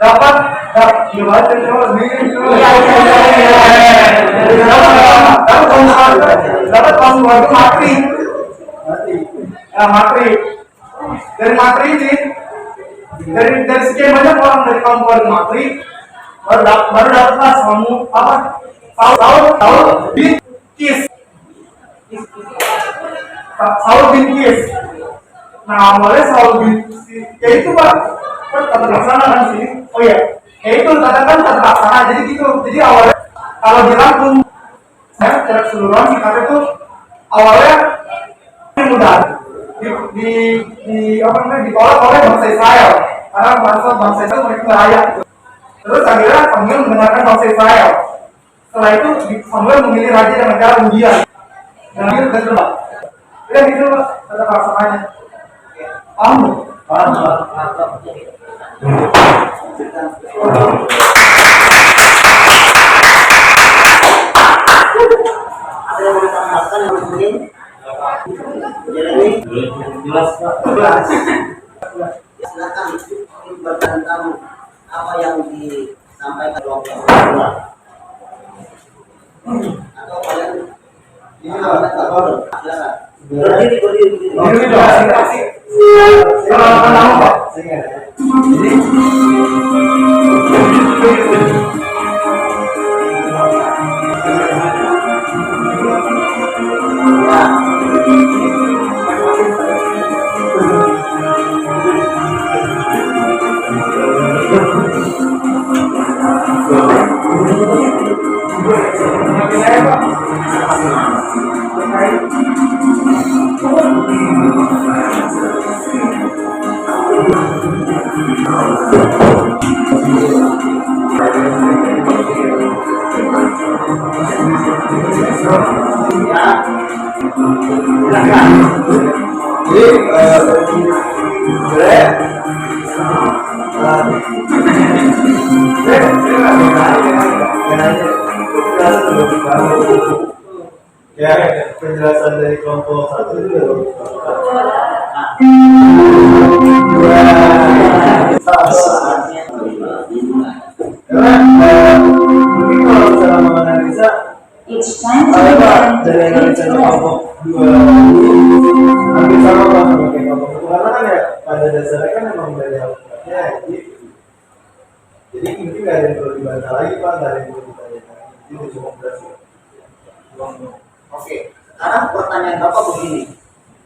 dapat gimana dapat kaum keluarga Matri. Matri dari Matri ini dari sekian banyak orang dari kaum keluarga Matri baru dapatlah Saul bin Kis. Saul bin Kis. Nah, awalnya Saul bin ya itu Pak, kan tata laksana kan sini. Oh iya, ya itu katakan tata laksana. Jadi gitu. Jadi awalnya kalau dirangkum saya secara keseluruhan singkatnya itu awalnya mudah di apa namanya ditolak oleh bangsa Israel karena bangsa Israel mereka layak. Terus akhirnya Samuel mendengarkan bangsa Israel. Setelah itu Samuel memilih raja dengan cara undian. Dan dia sudah terbang. Ya gitu kata pasangannya. Paham? Paham. Ada yang ditambahkan mungkin? Jeremy, Jelas Pak. silakan bertanya tamu apa yang disampaikan kelompok kedua. Atau kalian Ini lah, apa? silakan. Sebenarnya Berdiri. Ini dong, masing-masing. nama Pak. Saya nggak ada. Jadi, ya penjelasan dari kelompok satu itu mungkin kalau misalnya menganalisa It's time to Pak, dari begin analisa to kelompok dua hampir sama Pak sama kayak kelompok satu karena kan ya pada dasarnya kan memang dari alfabetnya jadi mungkin nggak ada yang perlu dibantah lagi Pak, nggak ada yang perlu ditanyakan itu cuma berhasil. Oke, sekarang pertanyaan Bapak begini.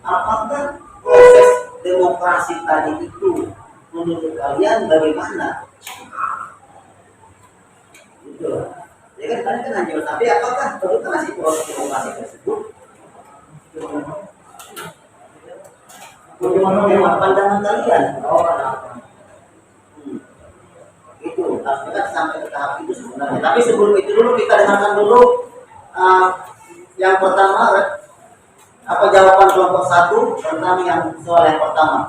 Apakah proses demokrasi tadi itu menurut kalian bagaimana? Gitu. Ya kan tadi kan hanya tapi apakah perlu kasih proses demokrasi tersebut? Bagaimana pandangan kalian? Itu artinya kan sampai ke tahap itu sebenarnya. Tapi sebelum itu dulu kita dengarkan dulu yang pertama, apa jawaban kelompok satu tentang yang soal yang pertama?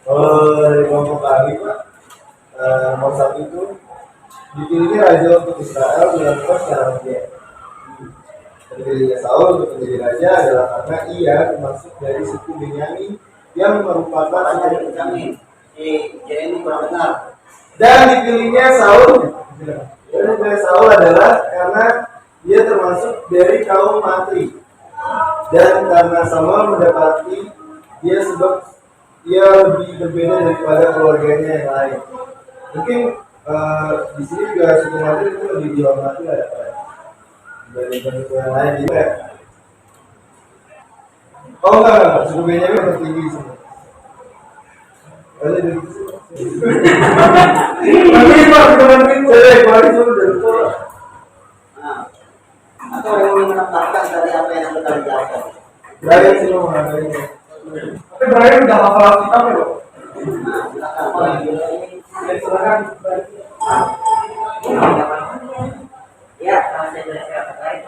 Oh, dari kelompok kami Pak, nomor satu itu dipilihnya raja untuk Israel dilakukan secara mudah. Terpilihnya Saul untuk menjadi raja adalah karena ia termasuk dari suku Benyamin yang merupakan Pertanyaan kami, Jeremy kurang dengar. dan dipilihnya Saul adalah karena dia termasuk dari kaum Matri dan karena Samuel mendapati dia sebab ia lebih berbeda daripada keluarganya yang lain. Mungkin di sini juga suku Matri itu lebih dihormati lah ya Pak, dibandingkan suku yang lain gitu ya. Oh enggak, suku Benyamin lebih tinggi semua. Ada dari situ. Tapi Pak, teman-teman saya kemarin sudah lupa. Nah, atau yang ingin menambahkan dari apa yang sudah dijawab? Brian sih mau ngadainnya. Tapi Brian udah hafal kita loh. Nah, silakan. Oh, yang dulu ini. Silakan. Ya, kalau saya jelaskan terkait,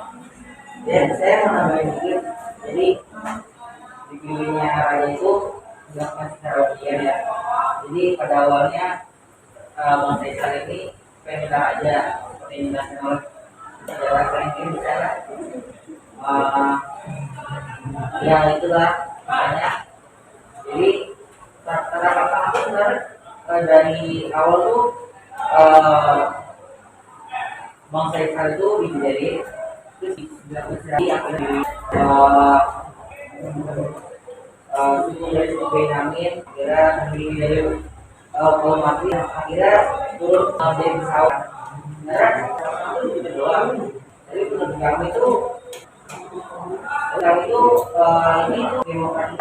dan saya mau nambahin sedikit. Jadi dipilihnya raja itu dilakukan secara ujian ya. Jadi pada awalnya bangsa Israel ini pengen raja seperti yang dijelaskan oleh penjelasan ini di sana. Ya itulah makanya. Jadi kata-kata itu sebenarnya dari awal tuh bangsa Israel itu dijadi terus dilakukan apa di suku dari suku Benyamin kira terdiri dari kaum Matri akhirnya turun menjadi Saul. Karena itu gitu doang. Jadi menurut kami itu ini tuh demokrasi.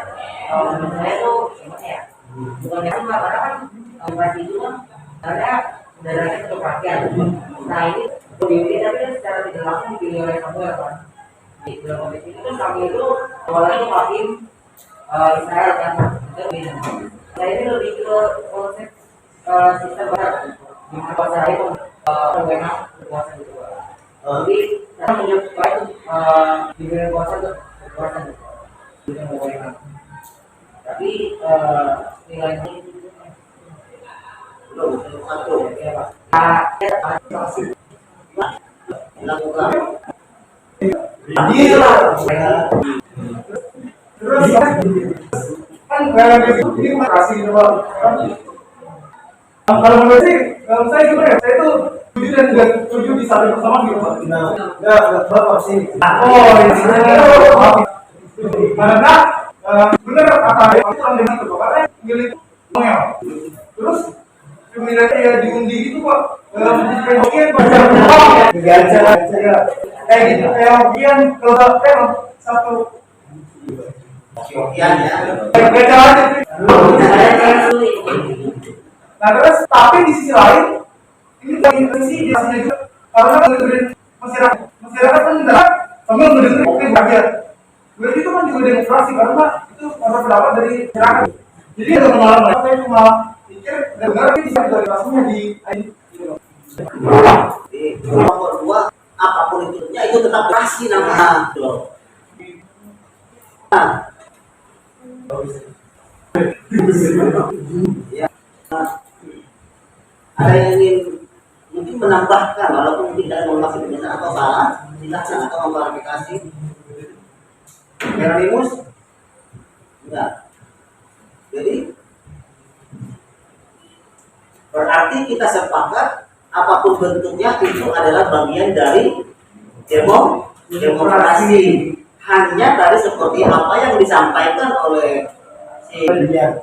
Menurut saya tuh gimana ya? Bukan yang cuma karena kan demokrasi itu kan karena darahnya untuk rakyat. Nah ini dipilih tapi kan secara tidak langsung dipilih oleh Samuel kan. Di dalam konteks itu kan kami itu awalnya itu hakim Israel kan. Nah ini lebih ke konsep sistem barat di mana kuasa itu wewenang berkuasa gitu. Jadi saya menyebutkan diberi kuasa untuk berkuasa gitu. Dengan wewenang. Tapi nilainya Belum, satu. ya Pak. Dilakukan Iya. Terus kan kayak gitu, ini makasih gitu Pak. Kalau menurut saya gimana ya? Saya tuh setuju dan nggak setuju di satu bersama gitu Pak. Enggak bapak sih. Oh, karena benar kata itu orang dengan itu karena milih ngomel. Terus pemilihannya ya diundi gitu Pak. Kayak hokian baca kayak gitu kayak hokian kalau satu Hokian ya. baca aja sih. Nah terus tapi di sisi lain ini sih biasanya juga karena masyarakat kan enggak sambil mendengar oke bahagia. Berarti itu kan juga demokrasi karena itu ada pendapat dari masyarakat. Jadi ada pengalaman saya cuma pikir dengar ini bisa demokrasinya di Jadi nomor dua apapun itu tetap kasih nama loh. Ya. Ada yang ingin mungkin menambahkan walaupun tidak memakai benar atau salah, silakan atau memklarifikasi. Hieronymus? Enggak. Jadi berarti kita sepakat apapun bentuknya itu adalah bagian dari demokrasi. Hanya tadi seperti apa yang disampaikan oleh si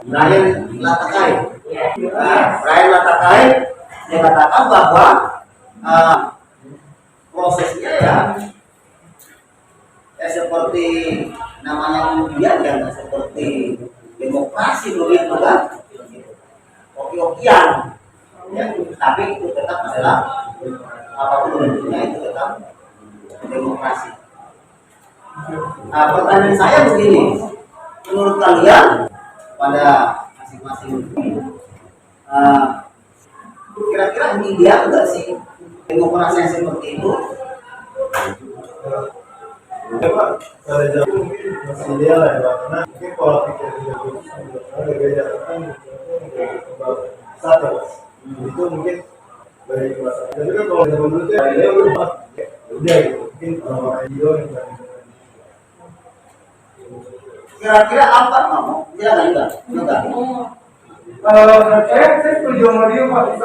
Brian Latakai. Brian Latakai dia katakan bahwa prosesnya ya seperti namanya undian ya, seperti demokrasi begitu kan, hoki-hokian ya, tapi itu tetap adalah apapun bentuknya itu tetap demokrasi. Nah, pertanyaan saya begini, menurut kalian pada masing-masing kira-kira ideal nggak sih demokrasi yang seperti itu? Ya Pak, pada zaman mungkin masih ideal ya Pak, karena mungkin pola pikir juga berbeda kan satu itu mungkin dari masalah. Tapi kan kalau zaman dulu tuh ya udah gitu, mungkin orang Indo yang Kira-kira apa kamu? Enggak. saya setuju sama dia Pak.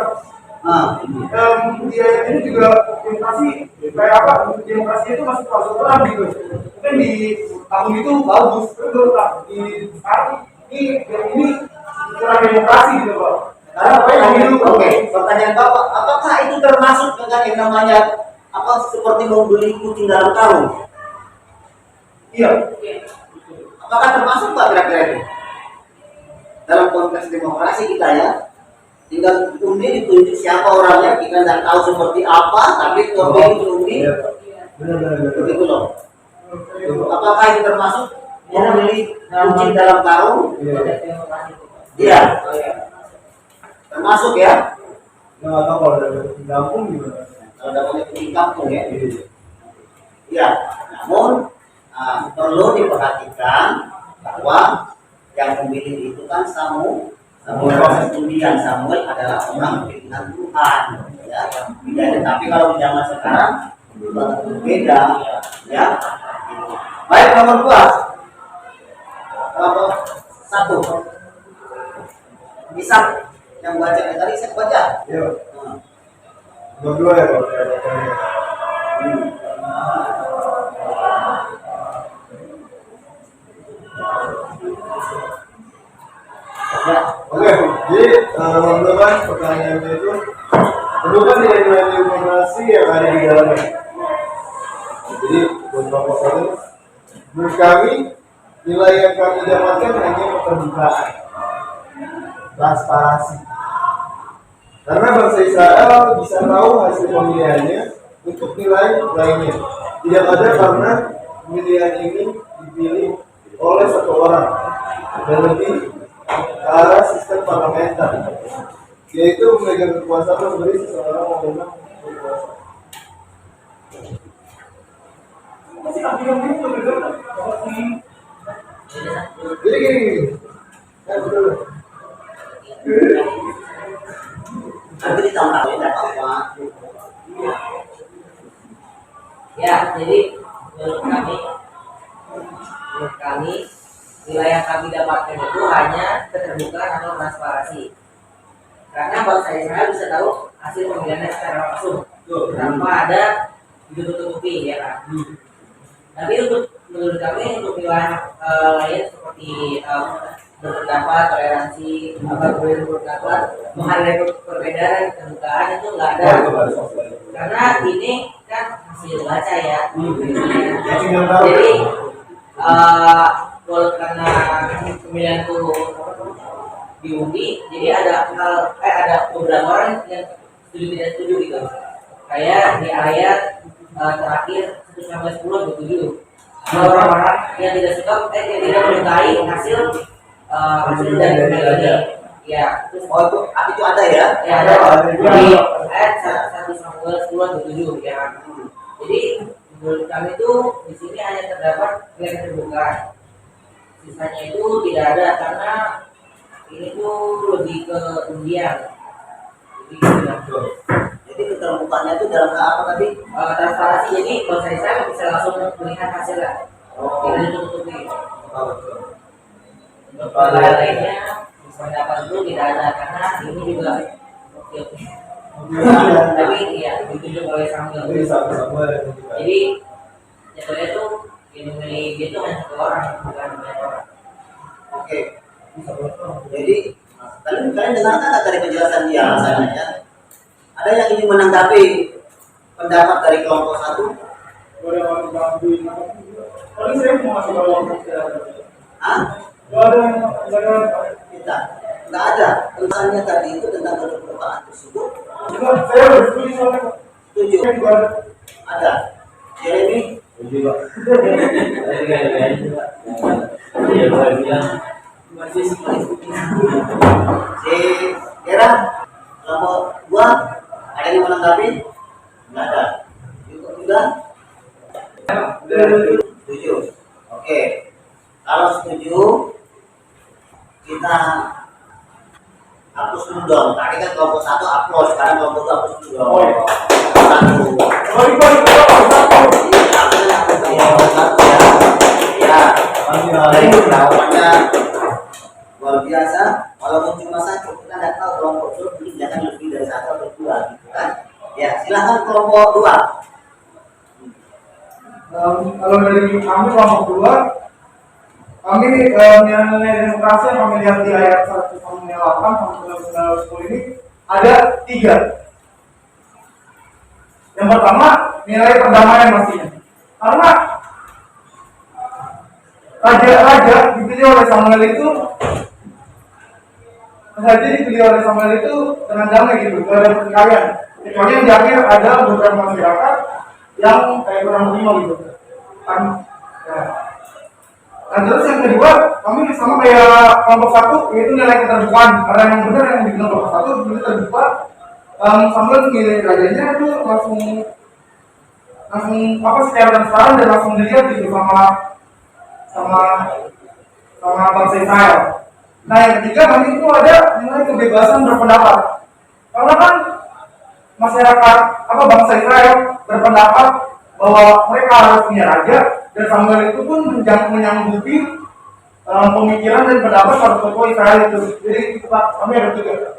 Dia ini juga demokrasi kayak apa? Demokrasi itu masih masuk terang gitu. Mungkin di tahun itu bagus, betul Pak. Di sekarang ini kurang demokrasi gitu Pak. Karena apa yang itu? Oke, pertanyaan Bapak, apakah itu termasuk dengan yang namanya apa seperti membeli kucing dalam karung? Iya. Apakah termasuk Pak kira-kira itu? Dalam konteks demokrasi kita ya, tinggal undi ditunjuk siapa orangnya, kita nggak tahu seperti apa, tapi kalau diundi, begitu loh. Apakah itu termasuk membeli kucing dalam karung? Iya. Termasuk ya? nggak tahu kalau ada di kampung gimana? Kalau dapat di kampung ya. Iya. Namun perlu diperhatikan bahwa yang memilih itu kan Samuel proses undian. Samuel adalah orang pilihan Tuhan ya. Beda. Tapi kalau di zaman sekarang berbeda ya. Baik, nomor 2 nomor 1 bisa yang baca tadi saya baca. Iya. Nomor 2 ya Pak. Oke, jadi nomor 2 kan pertanyaannya itu tentukan nilai-nilai demokrasi yang ada di dalamnya. Jadi buat Bapak satu, menurut kami nilai yang kami dapatkan hanya keterbukaan, transparansi. Karena bangsa Israel bisa tahu hasil pemilihannya untuk nilai lainnya. Tidak ada karena pemilihan ini dipilih oleh satu orang dan lebih ke arah sistem parlementer, yaitu memegang kekuasaan memberi seseorang memegang kekuasaan. Jadi gini, nanti ditambahin tidak apa-apa. Ya, jadi menurut kami kami nilai yang kami dapatkan itu hanya keterbukaan atau transparansi. Karena bangsa Israel bisa tahu hasil pemilihannya secara langsung tanpa ada ditutup-tutupi, ya kan. Tapi menurut kami untuk wilayah lain seperti berpendapat, toleransi, berpendapat, menghargai perbedaan, keterbukaan itu nggak ada. Karena ini kan hasil baca ya. Jadi kalau karena pemilihan itu diundi, jadi ada beberapa orang yang setuju tidak setuju gitu. Kayak di ayat terakhir 1-10 orang-orang yang tidak suka, yang tidak menyukai hasil dari pemilihan ini. Ya, terus itu ada ya? Ya, ada di ayat 1-10 ya kan. Jadi menurut kami itu di sini hanya terdapat nilai keterbukaan. Sisanya itu tidak ada karena ini tuh lebih ke undian. Jadi keterbukaannya itu dalam hal apa tadi? Transparansi, jadi bangsa Israel bisa langsung melihat hasilnya. Tidak ditutupi. Kalau lainnya pendapat itu tidak ada karena ini juga tapi iya ditunjuk oleh Samuel. Jadi jatuhnya itu yang memilih itu hanya satu orang, bukan banyak orang. Oke. Jadi kalian dengarkan nggak dari penjelasan dia alasannya? Ada yang ingin menanggapi pendapat dari kelompok satu? Paling saya mau masuk kelompok Ah? Kita nggak ada. Tentangnya tadi itu tentang keterbukaan tersebut. saya bersetuju soalnya. Setuju. Ada. Jeremy? Si Era, kelompok dua, ada yang menanggapi? Nggak ada. Juga? Setuju. Oke. Kalau setuju, kita hapus dulu dong. Tadi kan kelompok satu upload, sekarang kelompok dua hapus dulu dong. Jawabannya luar biasa. Walaupun cuma satu, kita nggak tahu kelompok itu jangan lebih dari satu atau dua, gitu kan? Ya, silakan kelompok dua. Kalau dari kami kelompok dua, kami nilai demokrasi yang kami lihat di ayat 1-8 sampai 10 ini ada 3. Yang pertama, nilai perdamaian pastinya. Karena raja dipilih oleh Samuel itu dengan damai gitu, gak ada pertikaian. Kecuali yang di akhir ada beberapa masyarakat yang kayak kurang terima gitu. Dan terus yang kedua, kami sama kayak kelompok satu, yaitu nilai keterbukaan. Karena yang benar yang dibilang kelompok satu, nilai terbuka. Samuel memilih rajanya itu langsung secara transparan dan langsung dilihat gitu sama bangsa Israel. Nah yang ketiga, kami itu ada nilai kebebasan berpendapat. Karena kan masyarakat bangsa Israel berpendapat bahwa mereka harus punya raja, dan Samuel itu pun menyanggupi pemikiran dan pendapat para tokoh Israel itu. Jadi kami ada 3.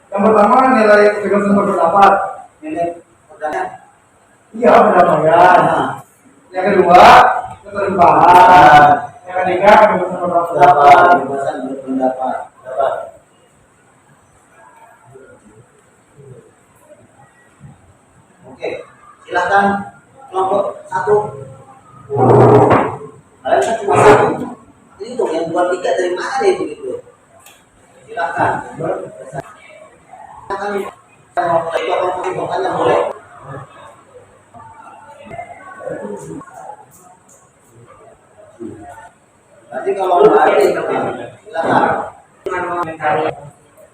Yang pertama nilai kebebasan berpendapat. Iya, perdamaian. Yang kedua keterbukaan. Yang ketiga kebebasan berpendapat. Oke, silakan kelompok satu. Kalian kan cuma satu. Itu yang 2-3 dari mana nih begitu? Silakan. Kelompok itu kelompok boleh. Nanti kalau ada silakan. Cuma mengomentari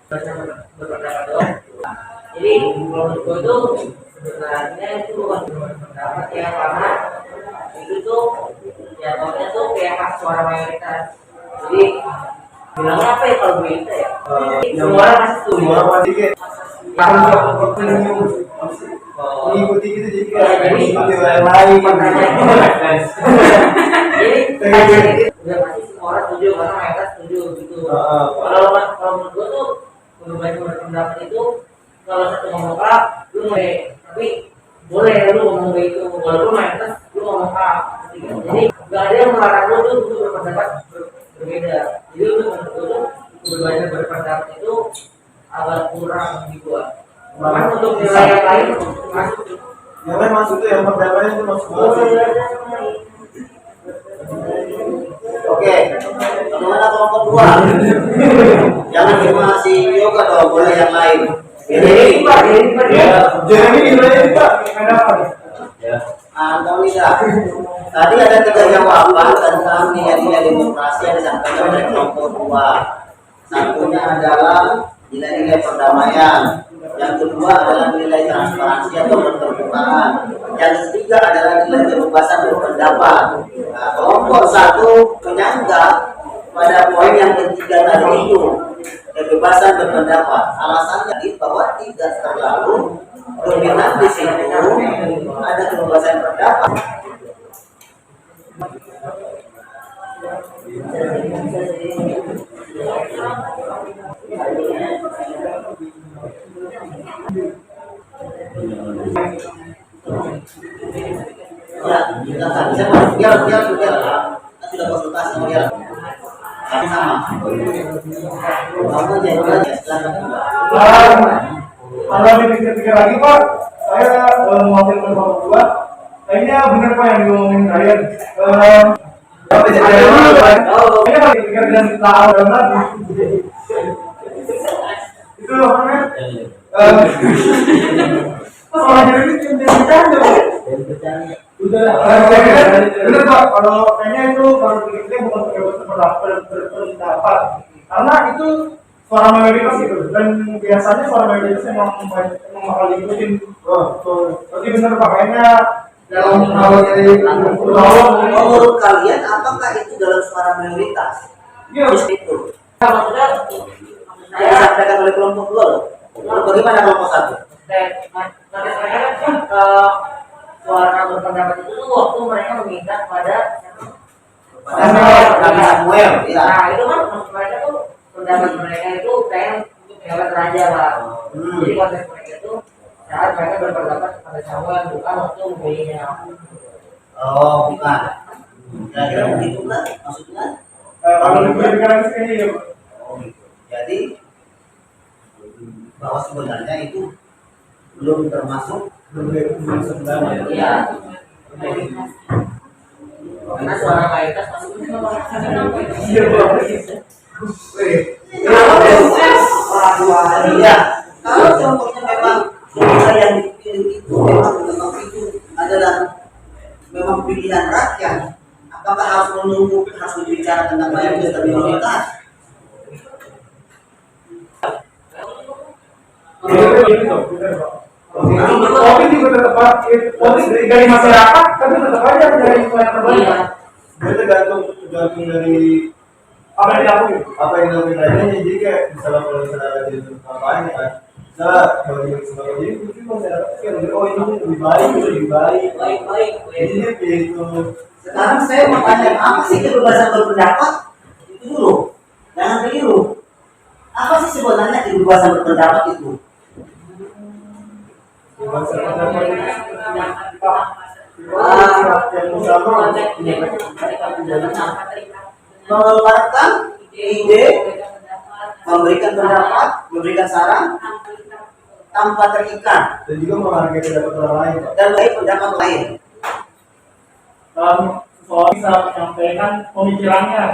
berpendapat doang. Jadi menurutku itu sebenarnya itu bukan pendapat ya, karena itu tuh jatuhnya tuh kayak hak suara mayoritas. Jadi bilangnya apa ya kalau begitu ya? Semua orang masih setuju. Semua orang masih mengikuti gitu jadi kayak mengikuti orang lain. Jadi udah pasti semua orang setuju karena mereka setuju gitu. Kalau menurut gue tuh kebebasan berpendapat itu kalau satu ngomong A, lu boleh, tapi boleh lu ngomong B itu, walaupun mayoritas lu ngomong A. Jadi nggak ada yang melarang lu tuh untuk berpendapat berbeda. Jadi untuk menurut gue tuh kebebasan berpendapat itu agak kurang di gua. Bahkan untuk nilai yang lain masuk. Yang lain masuk tuh yang perdamaian itu masuk. Oke, bagaimana kelompok dua? Jangan cuma si yoga dong, boleh yang lain. Jadi Pak, Jeremy nilainya Pak. Antonida, tadi ada 3 jawaban tentang nilai-nilai demokrasi yang disampaikan oleh kelompok dua. Satunya adalah nilai-nilai perdamaian, yang kedua adalah nilai transparansi atau keterbukaan, yang ketiga adalah nilai kebebasan berpendapat. Nah, kelompok satu menyanggah pada poin yang ketiga tadi itu, kebebasan berpendapat. Alasannya bahwa tidak terlalu dominan di situ ada kebebasan berpendapat. Ya, kita kan bisa biar sudah konsultasi sama dia. Kami sama. Kamu jangan silakan. Kalau dipikir-pikir lagi Pak, saya mewakili kelompok dua. Kayaknya benar Pak yang diomongin Ryan. Kayaknya kalau dipikir dan tahu banget. Itu loh kan? Soalnya ini bercanda. Benar Pak, kalau kayaknya itu kalau dipikir bukan kebebasan berpendapat, karena itu suara mayoritas gitu, dan biasanya suara mayoritas emang bakal diikutin. Berarti benar Pak, kayaknya dalam hal dari menurut kalian apakah itu dalam suara mayoritas? Iya. Itu maksudnya yang disampaikan oleh kelompok dua loh. Bagaimana kelompok satu? suara berpendapat itu tuh waktu mereka meminta pada Nabi Samuel, ya. Nah itu kan maksud mereka tuh pendapat mereka itu kayak pendapat raja Pak. Jadi konteks mereka itu saat mereka berpendapat pada Samuel bukan waktu memilihnya. Oh, bukan. Kira-kira begitu kan maksudnya? kalau dipikir lagi kayaknya ya. Oh, gitu. Jadi bahwa sebenarnya itu belum termasuk Iya. Karena suara mayoritas masuk Iya Pak. Iya. Kalau contohnya memang yang dipilih itu memang itu adalah memang pilihan rakyat. Apakah harus menunggu harus berbicara tentang mayoritas dan minoritas? Tapi juga tetap politik dari masyarakat, tapi tetap aja dari yang terbaik. Dia tergantung dari Apa yang dilakukan? apa yang dilakukan lainnya. Jadi kayak misalnya kalau misalnya ada di kampanye kan, misalnya kalau dia sebagai jadi mungkin masyarakat kan oh ini lebih baik. Jadi dia pilih itu. Sekarang saya mau tanya apa sih kebebasan berpendapat? Itu dulu, jangan keliru. Apa sih sebenarnya kebebasan berpendapat itu? Kebebasan pendapat yang utama Mengeluarkan ide, memberikan pendapat, memberikan saran tanpa terikat dan juga menghargai pendapat orang lain Pak. dan baik pendapat lain. Soal bisa menyampaikan pemikirannya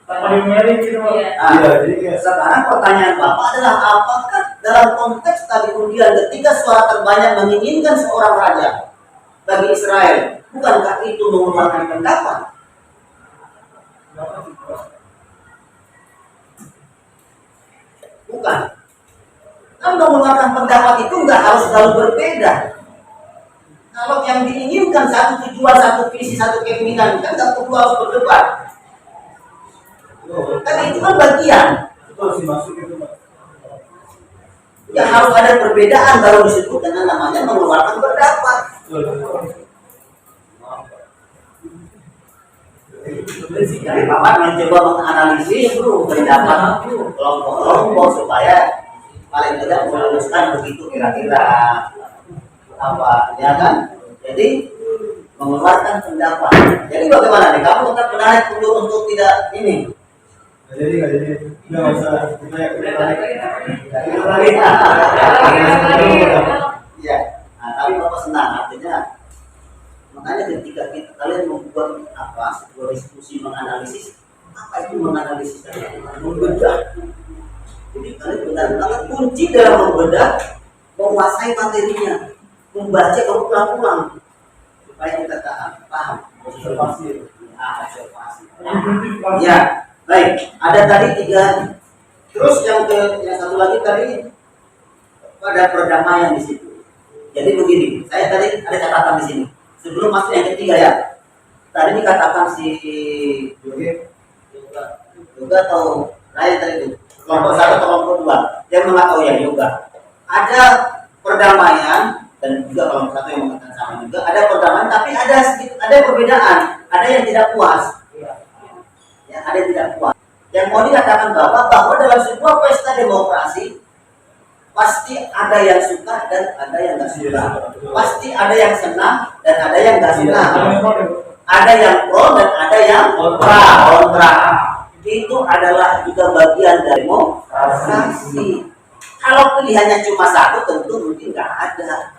tanpa dimilih gitu. Nah, Iya, jadi kayak sekarang pertanyaan Bapak adalah apakah dalam konteks tadi undian ketika suara terbanyak menginginkan seorang raja bagi Israel, bukankah itu mengeluarkan pendapat? Bukan. Kan mengeluarkan pendapat itu nggak harus selalu berbeda. Kalau yang diinginkan satu tujuan, satu visi, satu keinginan, kan nggak perlu harus berdebat. Kan itu kan bagian. itu harus dimasuk itu Pak. Ya harus ada perbedaan baru disebut dengan namanya mengeluarkan pendapat. Jadi Bapak mencoba menganalisis pendapat kelompok-kelompok supaya paling tidak meluluskan begitu kira-kira apa, ya kan? Jadi mengeluarkan pendapat. Jadi bagaimana nih? Kamu tetap menarik untuk tidak ini? Nggak jadi, nggak usah Iya. Nah, tapi Bapak senang artinya. Makanya ketika kalian membuat sebuah diskusi menganalisis, apa itu menganalisis? Membedah. Jadi kalian benar-benar kunci dalam membedah, menguasai materinya, membaca berulang-ulang supaya kita paham. Observasi. Ya, baik. Ada tadi 3. Terus yang satu lagi tadi pada perdamaian di situ. Jadi begini, saya tadi ada catatan di sini. Sebelum masuk yang ketiga ya, tadi dikatakan si Yoga atau Raya tadi itu kelompok 1 atau kelompok 2 yang mengatakan ya Yoga ada perdamaian dan juga kelompok 1 yang mengatakan sama juga ada perdamaian, tapi ada perbedaan, ada yang tidak puas, ya ada yang tidak puas. Yang mau dikatakan bahwa dalam sebuah pesta demokrasi pasti ada yang suka dan ada yang nggak suka. Pasti ada yang senang dan ada yang nggak senang. Ada yang pro dan ada yang kontra. Itu adalah juga bagian dari demokrasi. Kalau pilihannya cuma 1 tentu mungkin nggak ada,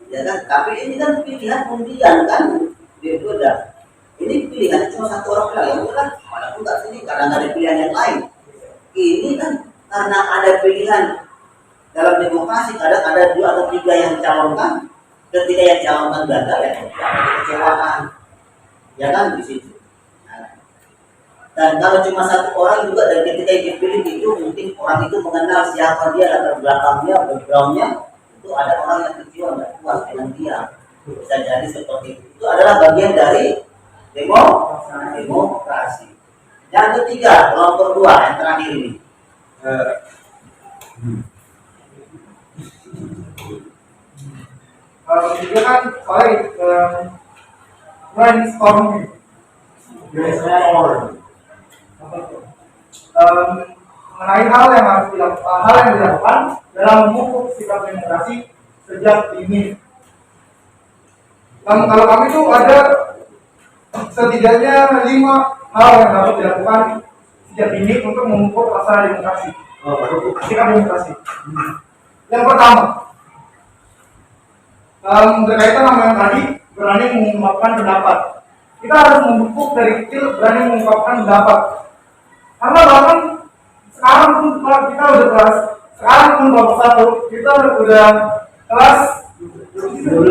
ya kan? Tapi ini kan pilihan undian kan, beda. Ini pilihannya cuma 1 orang bilang ya udah, walaupun nggak sini karena nggak ada pilihan yang lain. Ini kan karena ada pilihan. Dalam demokrasi kadang ada 2 atau 3 yang calonkan, ketika yang calonkan gagal ya kecewaan, ya kan di situ. Dan kalau cuma 1 orang juga dan ketika yang dipilih itu mungkin orang itu mengenal siapa dia, latar belakangnya, backgroundnya, itu ada orang yang kecewa nggak puas dengan dia, bisa jadi seperti itu. Itu adalah bagian dari demokrasi. Yang ketiga kelompok 2 yang terakhir ini. Juga kan soalnya brainstorming mengenai hal yang dilakukan dalam memupuk sikap demokrasi sejak dini. Kalau kami itu ada setidaknya 5 hal yang dapat dilakukan sejak dini untuk memupuk rasa demokrasi, sikap demokrasi. Yang pertama, berkaitan sama yang tadi, berani mengungkapkan pendapat. Kita harus memupuk dari kecil berani mengungkapkan pendapat. Karena bahkan sekarang pun kita udah kelas, sekarang pun kelompok 1, kita udah kelas 12,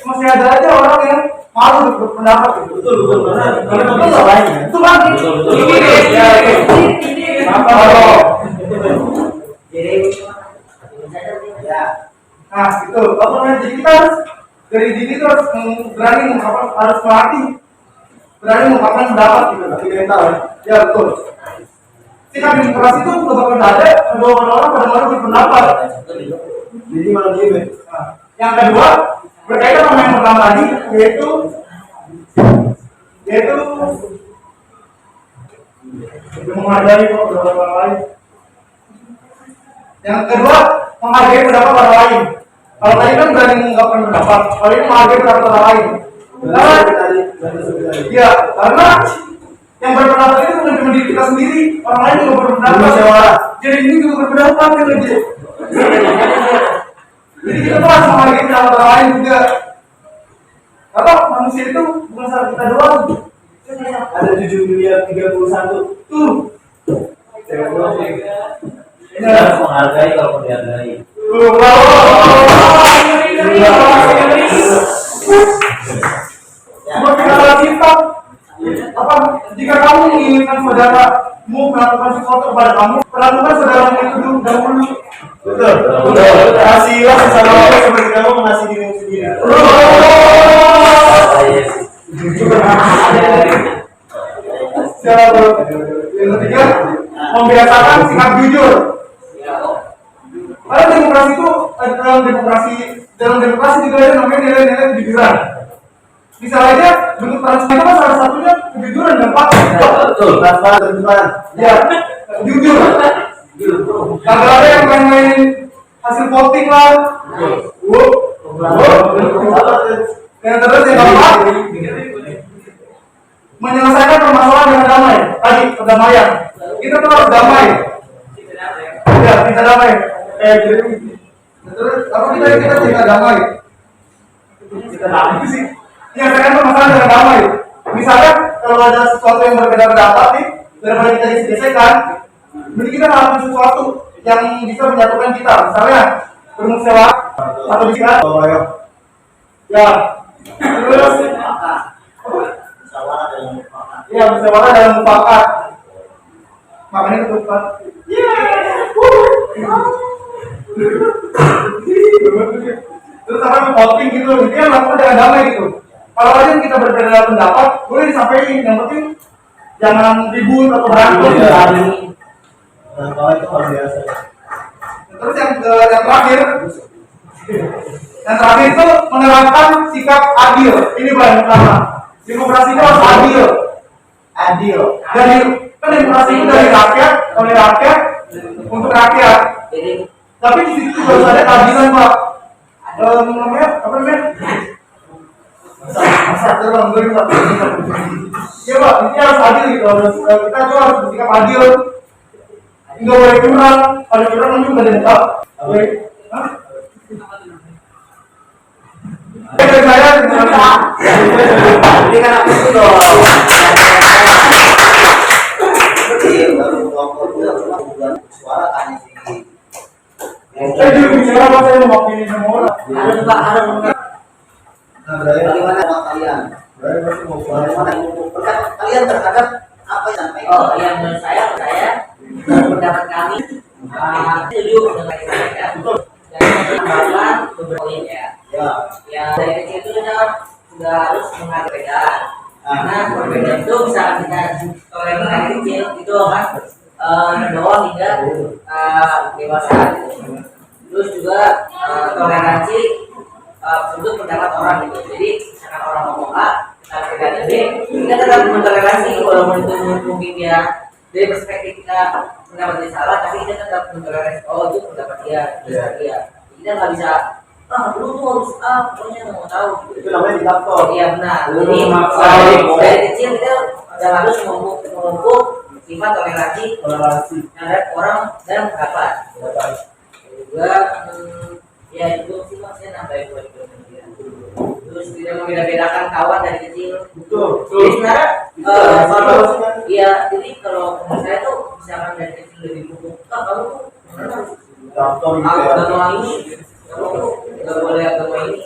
masih ada aja orang yang malu berpendapat gitu. Betul banyak. Itu kan nah itu jadi kita harus dari dini itu harus berani mengungkapkan, harus melatih berani mengungkapkan pendapat gitu, tidak tahu ya betul. Sikap demokrasi itu bukan bakal ada kedua orang pada malu berpendapat. Jadi malah diem. Yang kedua berkaitan dengan yang pertama tadi yaitu menghargai pendapat orang lain. Yang kedua menghargai pendapat orang lain. Kalau tadi kan berani mengungkapkan pendapat, kalau ini menghargai pendapat orang lain. Karena yang berpendapat itu bukan cuma diri kita sendiri, orang lain juga berpendapat. Jadi ini juga berpendapat gitu. Jadi kita tuh harus menghargai pendapat orang lain juga. Karena manusia itu bukan salah kita doang. Ada 7.031.000.000 tuh. Ini harus menghargai kalau dihargai. Jika kamu menginginkan saudaramu melakukan sesuatu kepada kamu, perlakukan saudaramu itu dahulu. Betul. Kasihlah sesama seperti kamu mengasihi dirimu sendiri. Yang ketiga, membiasakan sikap jujur. Ya, oh. Karena demokrasi itu dalam demokrasi juga ada namanya nilai-nilai kejujuran. Misalnya bentuk transparan itu kan salah satunya kejujuran dan fakta. Betul, transparan terbuka. Ya, jujur. Kagak ada yang main-main hasil voting lah. Yang terus yang keempat, menyelesaikan permasalahan dengan damai. Tadi perdamaian. Kita tuh harus damai. Ya, kita damai. Terus apa kita damai? Kita damai sih. Menyelesaikan permasalahan dengan damai. Misalnya kalau ada sesuatu yang berbeda pendapat nih, daripada kita diselesaikan, berarti kita melakukan sesuatu yang bisa menyatukan kita. Misalnya bermusyawarah atau bisa. Ya. Terus Musyawarah dalam mufakat. iya, musyawarah dalam mufakat. Makanya ketupat. Terus apa voting gitu, dia melakukan dengan damai gitu. Kalau aja kita berbeda pendapat, boleh disampaikan. Yang penting jangan ribut atau berantem. Dan kalau itu luar biasa. Terus yang terakhir itu menerapkan sikap adil. Ini bahan pertama. Demokrasi itu harus adil. Adil. Dari kan demokrasi itu dari rakyat, oleh rakyat, untuk rakyat. Jadi Tapi di situ harus ada keadilan, Pak. Namanya apa namanya? Masa terang Pak. Iya, Pak. Ini harus adil gitu. Kita tuh harus bersikap adil. Nggak boleh curang. Kalau curang nanti nggak ada muka. Boleh? Hah? Dari saya Ini kan aku itu dong. Baru kelompok itu cuma bukan suara hanya sih. saya juga bicara apa saya mewakili semua orang. harus Pak, harus Nah, berarti Bagaimana sama kalian? masih mau Bagaimana pendapat kalian terhadap apa yang disampaikan? Oh, yang menurut saya pendapat kami setuju dengan saya. Dan menambahkan beberapa poin ya. Ya. Ya dari kecil itu kita sudah harus menghargai perbedaan. Karena perbedaan itu bisa kita toleransi dari kecil gitu kan, terbawa hingga dewasa. Terus juga toleransi untuk pendapat orang gitu. Jadi misalkan orang ngomong A, kita perbedaan B, kita tetap mentoleransi walaupun itu mungkin dia dari perspektif kita pendapat dia salah, tapi kita tetap mentoleransi. Oh itu pendapat dia, kita nggak bisa. Lu tuh harus pokoknya nggak mau tahu. itu namanya diktator. Iya benar. Lu Jadi memaksa. dari kecil kita udah harus memupuk sifat toleransi Toleransi. terhadap orang dan pendapat. Juga ya itu sih maksudnya nambahin buat dia. Terus tidak membeda-bedakan kawan dari kecil. Betul. Jadi sebenarnya kalau Betul. iya jadi kalau menurut saya tuh misalkan dari kecil lebih pupuk, kamu tuh Diktator gitu ya. agama ini, kamu tuh nggak boleh agama ini.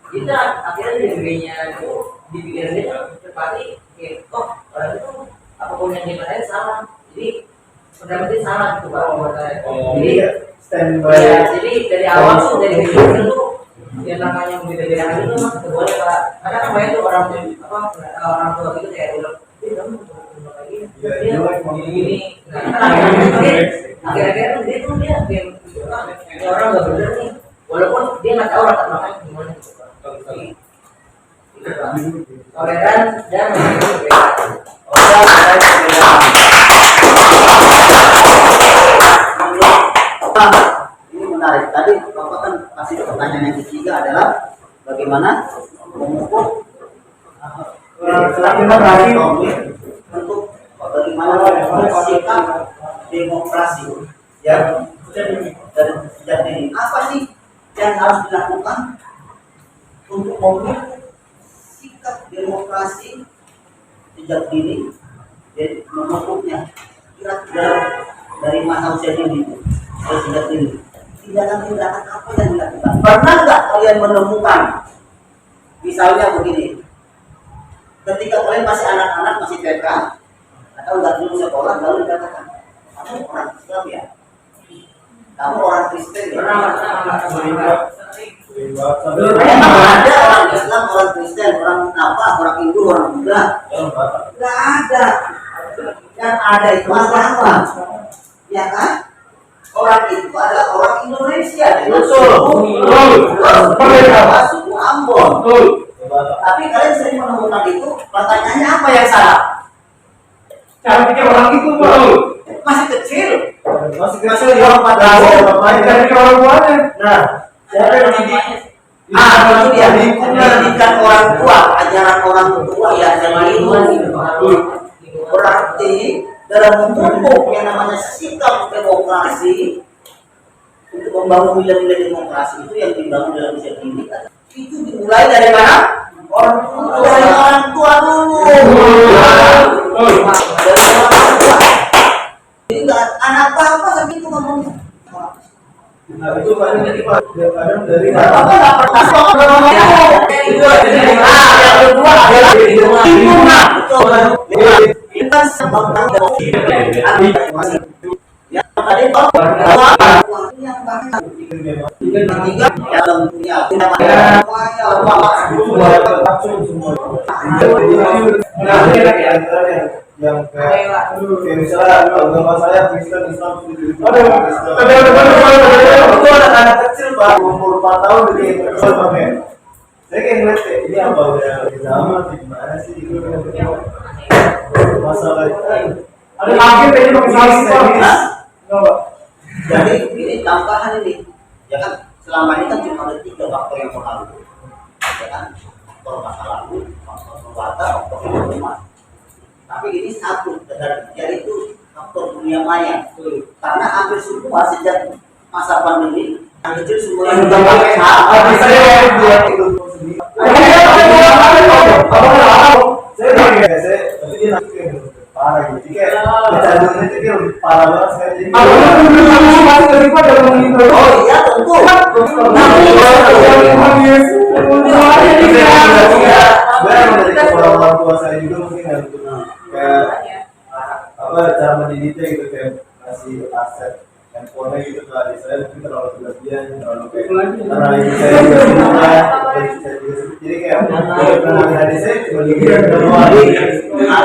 Kita akhirnya di dirinya itu di pikiran dia tuh pasti kayak orang itu apapun yang dia katakan salah. Jadi pendapatnya salah gitu Pak buat saya. Jadi Standby. ya, jadi dari awal tuh dari kecil tuh yang namanya membeda-bedakan itu mas nggak boleh Pak. Karena kan banyak tuh orang tua gitu kayak bilang, kamu dia ini, akhir-akhir tuh dia kayak orang nggak bener nih, walaupun dia nggak tahu latar belakangnya gimana gitu Pak. Toleran dan perbedaan. Ini menarik. Tadi Bapak kan kasih pertanyaan yang ketiga adalah bagaimana memupuk untuk bagaimana sikap demokrasi ya dan sejak ini apa sih yang harus dilakukan untuk memupuk sikap demokrasi sejak dini dan memupuknya kira-kira dari masa usia dini sejak dini tindakan-tindakan apa yang dilakukan? Pernah nggak kalian menemukan misalnya begini, ketika kalian masih anak-anak masih TK atau nggak dulu sekolah lalu dikatakan kamu orang Islam ya, kamu orang Kristen ya. Memang ada orang Islam, orang Kristen, orang apa, orang Hindu, orang Buddha. Nggak ada. Yang ada itu agama. ya kan? Orang itu adalah orang Indonesia. Betul. Suku Ambon. Tapi kalian sering menemukan itu, pertanyaannya apa yang salah? Cara pikir orang itu Pak. Masih kecil. Masih Masih kecil di orang Masih Cara pikir orang tuanya. Nah, siapa yang didik? Itu dia pendidikan orang tua, ajaran orang tua yang itu berarti dalam memupuk yang namanya sikap demokrasi untuk membangun nilai-nilai demokrasi itu yang dibangun dalam usia dini itu dimulai dari mana? Orang tua dulu. Dari orang tua. Jadi nggak anak apa sampai itu ngomong. Nah, itu kadang dari Yang kedua adalah itu kan sebab yang tadi yang bahkan ketiga dalam dunia yang kayak misalnya agama saya Kristen Islam itu ada anak kecil Pak umur 4 tahun dari Indonesia saya kayak ngeliat ini apa udah zaman gimana sih itu masalah itu Ada lagi tadi jadi ini tambahan ini ya kan selama ini kan cuma ada 3 faktor yang pengaruh ya kan faktor masa lalu faktor water faktor lingkungan tapi ini satu dan yaitu faktor dunia maya karena hampir semua sejak masa pandemi yang kecil semua yang sudah pakai parah gitu kayak kecanduan itu kayak parah banget saya jadi oh iya tentu dari orang tua saya juga mungkin ya untuk kayak apa cara mendidiknya gitu kayak kasih aset handphone gitu ke adik saya mungkin terlalu berlebihan terlalu kayak karena ibu saya juga semuanya jadi kayak pernah adik saya cuma dibilang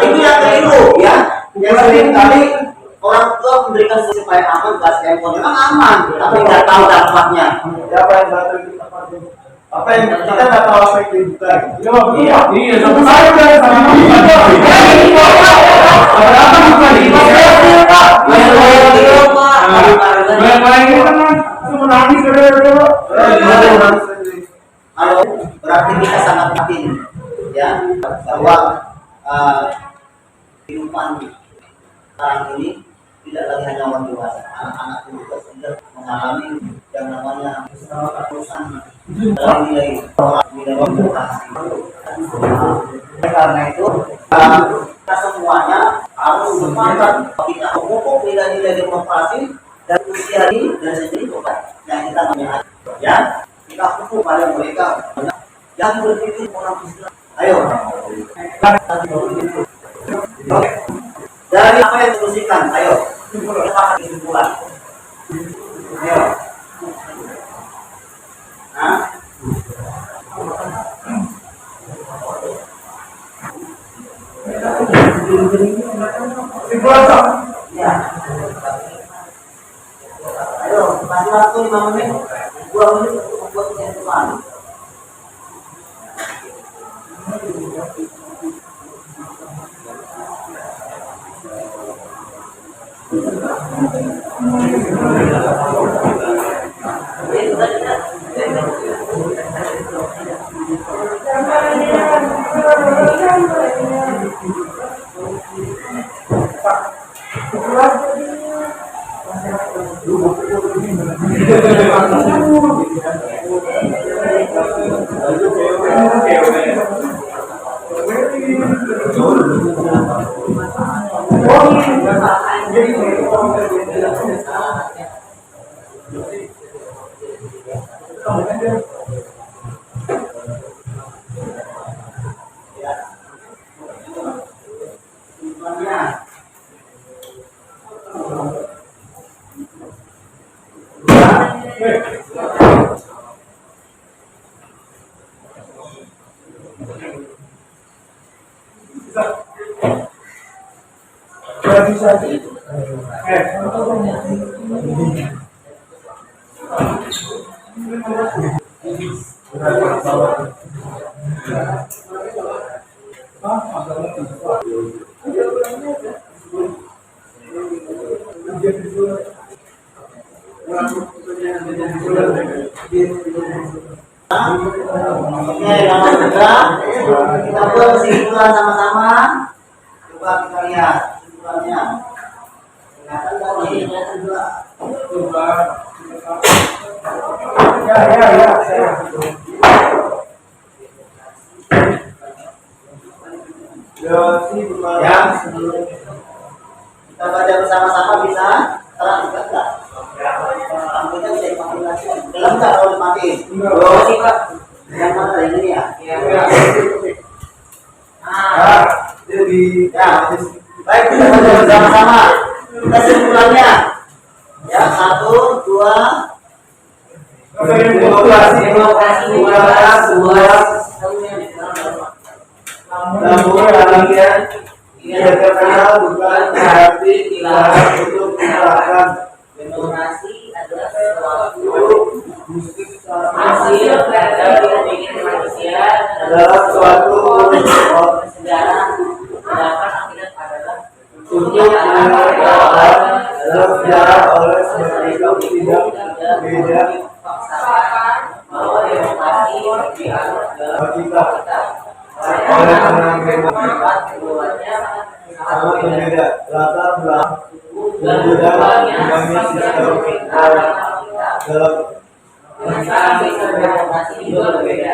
itu yang keliru ya yang sering kali orang tua memberikan supaya aman gas handphone memang aman tapi nggak tahu dampaknya apa yang baterai kita apa yang kita nggak tahu apa yang dibuka gitu Iya, sama saya kan sama kalau berarti kita sangat yakin ya bahwa kehidupan sekarang ini tidak lagi hanya orang dewasa, anak-anak juga sudah mengalami yang namanya kerusakan dalam nilai demokrasi. Karena itu kita semuanya harus sepakat kita memupuk nilai-nilai demokrasi dan usia ini dan sendiri bukan yang kita punya ya kita pupuk pada mereka yang berpikir orang Islam. Ayo. Dari apa yang dituliskan, ayo kita kesimpulan. Ayo. Nah. Ya. Ayo, kasih waktu 5 menit, 2 menit untuk membuat kesimpulan. Oke, yang kedua, kita buat kesimpulan sama-sama. Coba kita lihat kesimpulannya. Kelihatan nggak nih? Kelihatan juga. Ya, kita baca bersama-sama bisa. Terang juga nggak? Lampunya bisa dimatiin lagi. Dalam nggak kalau dimatiin? Masih Pak. Yang mana yang ini ya? Iya. Jadi Ya, baik kita baca bersama-sama. Kita kesimpulannya. Ya, 1, 2. Demokrasi namun dalamnya ia terkenal bukan berarti dilarang untuk dilakukan. Demokrasi adalah suatu hasil dari manusia adalah suatu segala pendapat akibat adalah untuk menegakkan dalam sejarah oleh sebab itu tidak beda bahwa demokrasi dianut dalam kita oleh menang demokrasi sangat berbeda latar belakang berbeda dengan sistem dalam sistem demokrasi juga berbeda.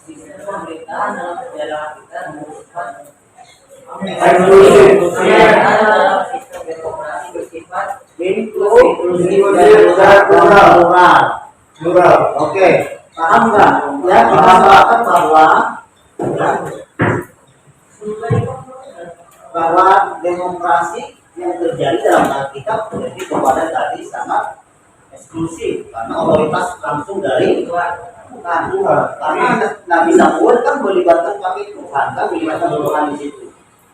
Sistem pemerintahan dalam perjalanan kita bersifat dalam sistem demokrasi bersifat Inklusif dan plural. plural. Oke, paham nggak? Ya, kita sepakat bahwa ya, bahwa demokrasi yang terjadi dalam Alkitab menjadi kepada tadi sangat eksklusif karena otoritas langsung dari Tuhan. Karena Nabi Samuel kan melibatkan kami Tuhan, kan melibatkan Tuhan di situ.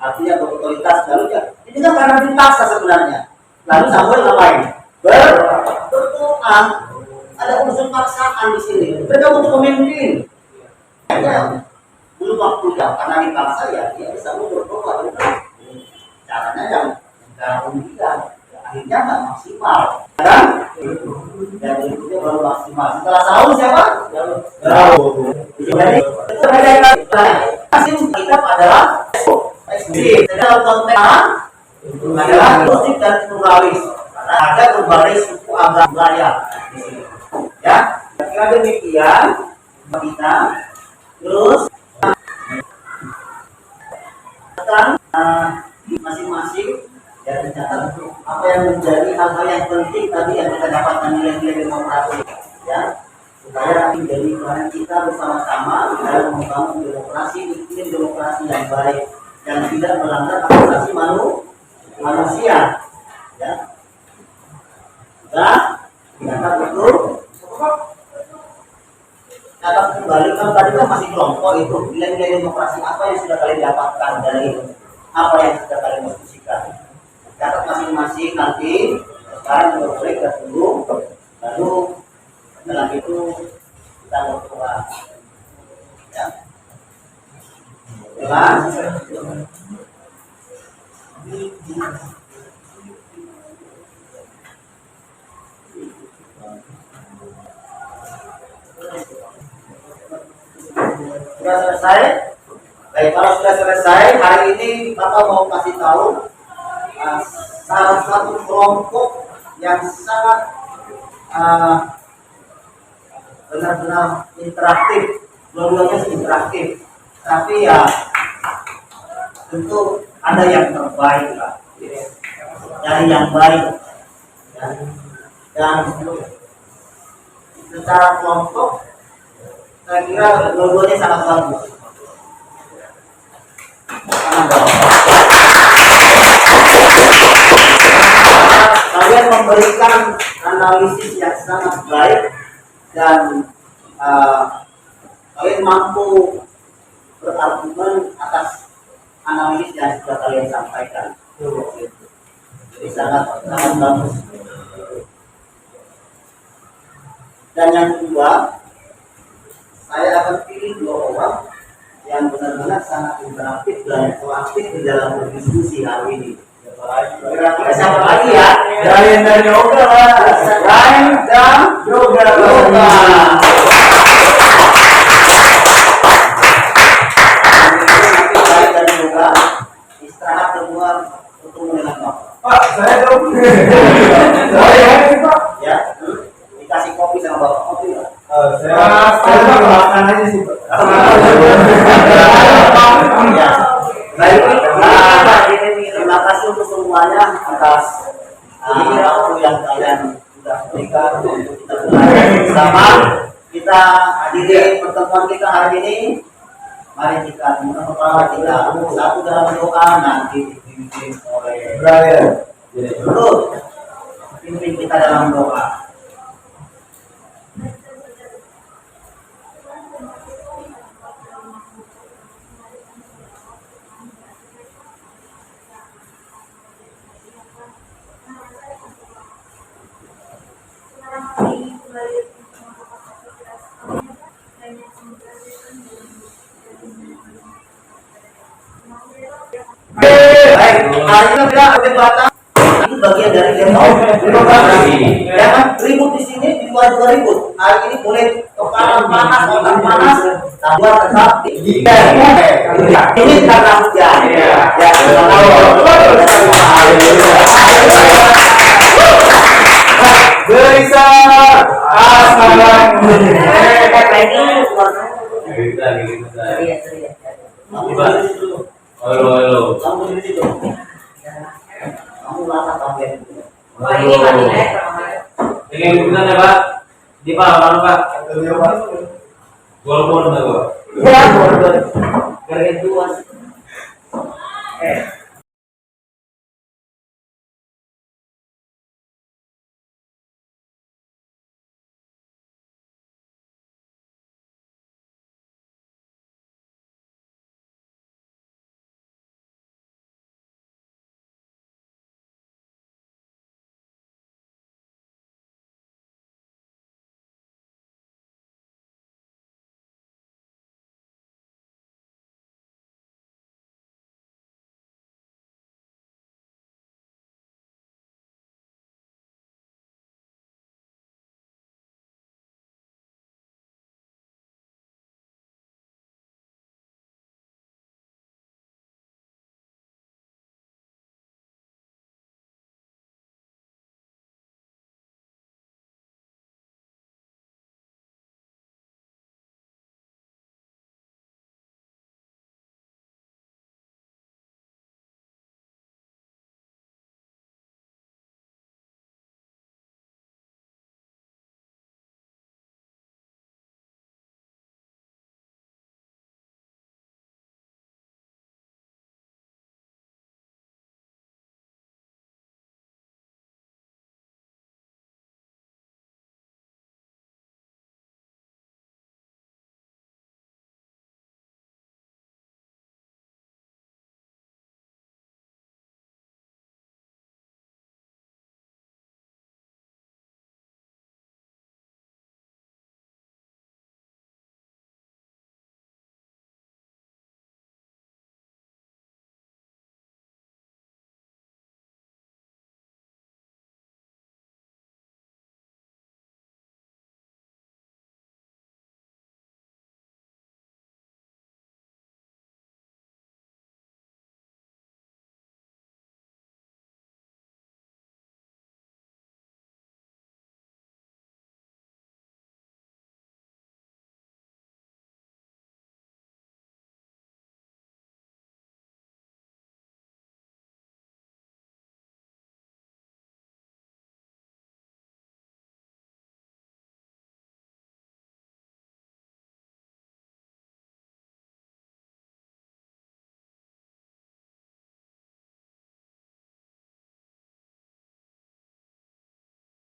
Artinya otoritas lalu ya. Ini kan karena dipaksa sebenarnya. Lalu Samuel ngapain? Berdoa. Ada unsur paksaan di sini. Mereka butuh pemimpin. Ya, belum waktunya karena dipaksa ya dia bisa berdoa. Caranya yang tidak, akhirnya nggak maksimal. Kan? Dan berikutnya baru maksimal. Setelah Saul siapa? Jadi itu masih kita adalah ekstrim. Dalam konteks adalah inklusif dan pluralis. Ada berbagai suku agama budaya di sini. Ya, kira demikian kita terus masing-masing ya tercatat apa yang menjadi hal-hal yang penting tadi yang kita dapatkan nilai-nilai demokrasi ya supaya nanti menjadi peran kita bersama-sama dalam membangun demokrasi iklim demokrasi yang baik yang tidak melanggar hak asasi manusia ya sudah catat itu catat kembali kan tadi kan masih kelompok itu nilai-nilai demokrasi apa yang sudah kalian dapatkan dari apa yang sudah kalian diskusikan catat masing-masing nanti sekarang kita boleh kita tunggu lalu setelah itu kita berdoa ya jelas sudah selesai. Baik, kalau sudah selesai, hari ini Bapak mau kasih tahu salah satu kelompok yang sangat benar-benar interaktif, dua-duanya interaktif. Tapi ya tentu ada yang terbaik lah, dari yang baik dan secara kelompok saya kira dua-duanya sangat bagus. Kalian memberikan analisis yang sangat baik dan kalian mampu berargumen atas analisis yang sudah kalian sampaikan. Jadi sangat sangat bagus. Dan yang kedua, saya akan pilih 2 orang yang benar-benar sangat interaktif dan proaktif di dalam berdiskusi hari ini. Kira-kira siapa lagi ya? Ryan dan Yoga lah. Ryan dan Yoga. Yoga. Ryan dan Yoga istirahat keluar untuk mendengar Bapak. Pak, saya dong. Saya Pak. Ya, dikasih kopi sama Bapak. Kopi lah. Saya makan aja sih, Pak. Ya. Baik, terima kasih untuk semuanya atas waktu yang kalian sudah berikan untuk kita belajar bersama. Kita hadiri pertemuan kita hari ini. Mari kita pertama kita satu dalam doa nanti dipimpin oleh Brian. Betul. Pimpin kita dalam doa. Baik, hari ini kita perdebatan itu bagian dari demokrasi. Jangan ribut di sini, di luar juga ribut. Hari ini boleh kepala panas, otak panas, tapi tetap di ini karena hujan. Ya, Bisa. Halo. Kamu di situ. Kamu rasa kaget. Wah, ini mati naik kemarin. Ini bukan ya Pak? Di Pak, Pak. Golpon enggak Pak? Ya,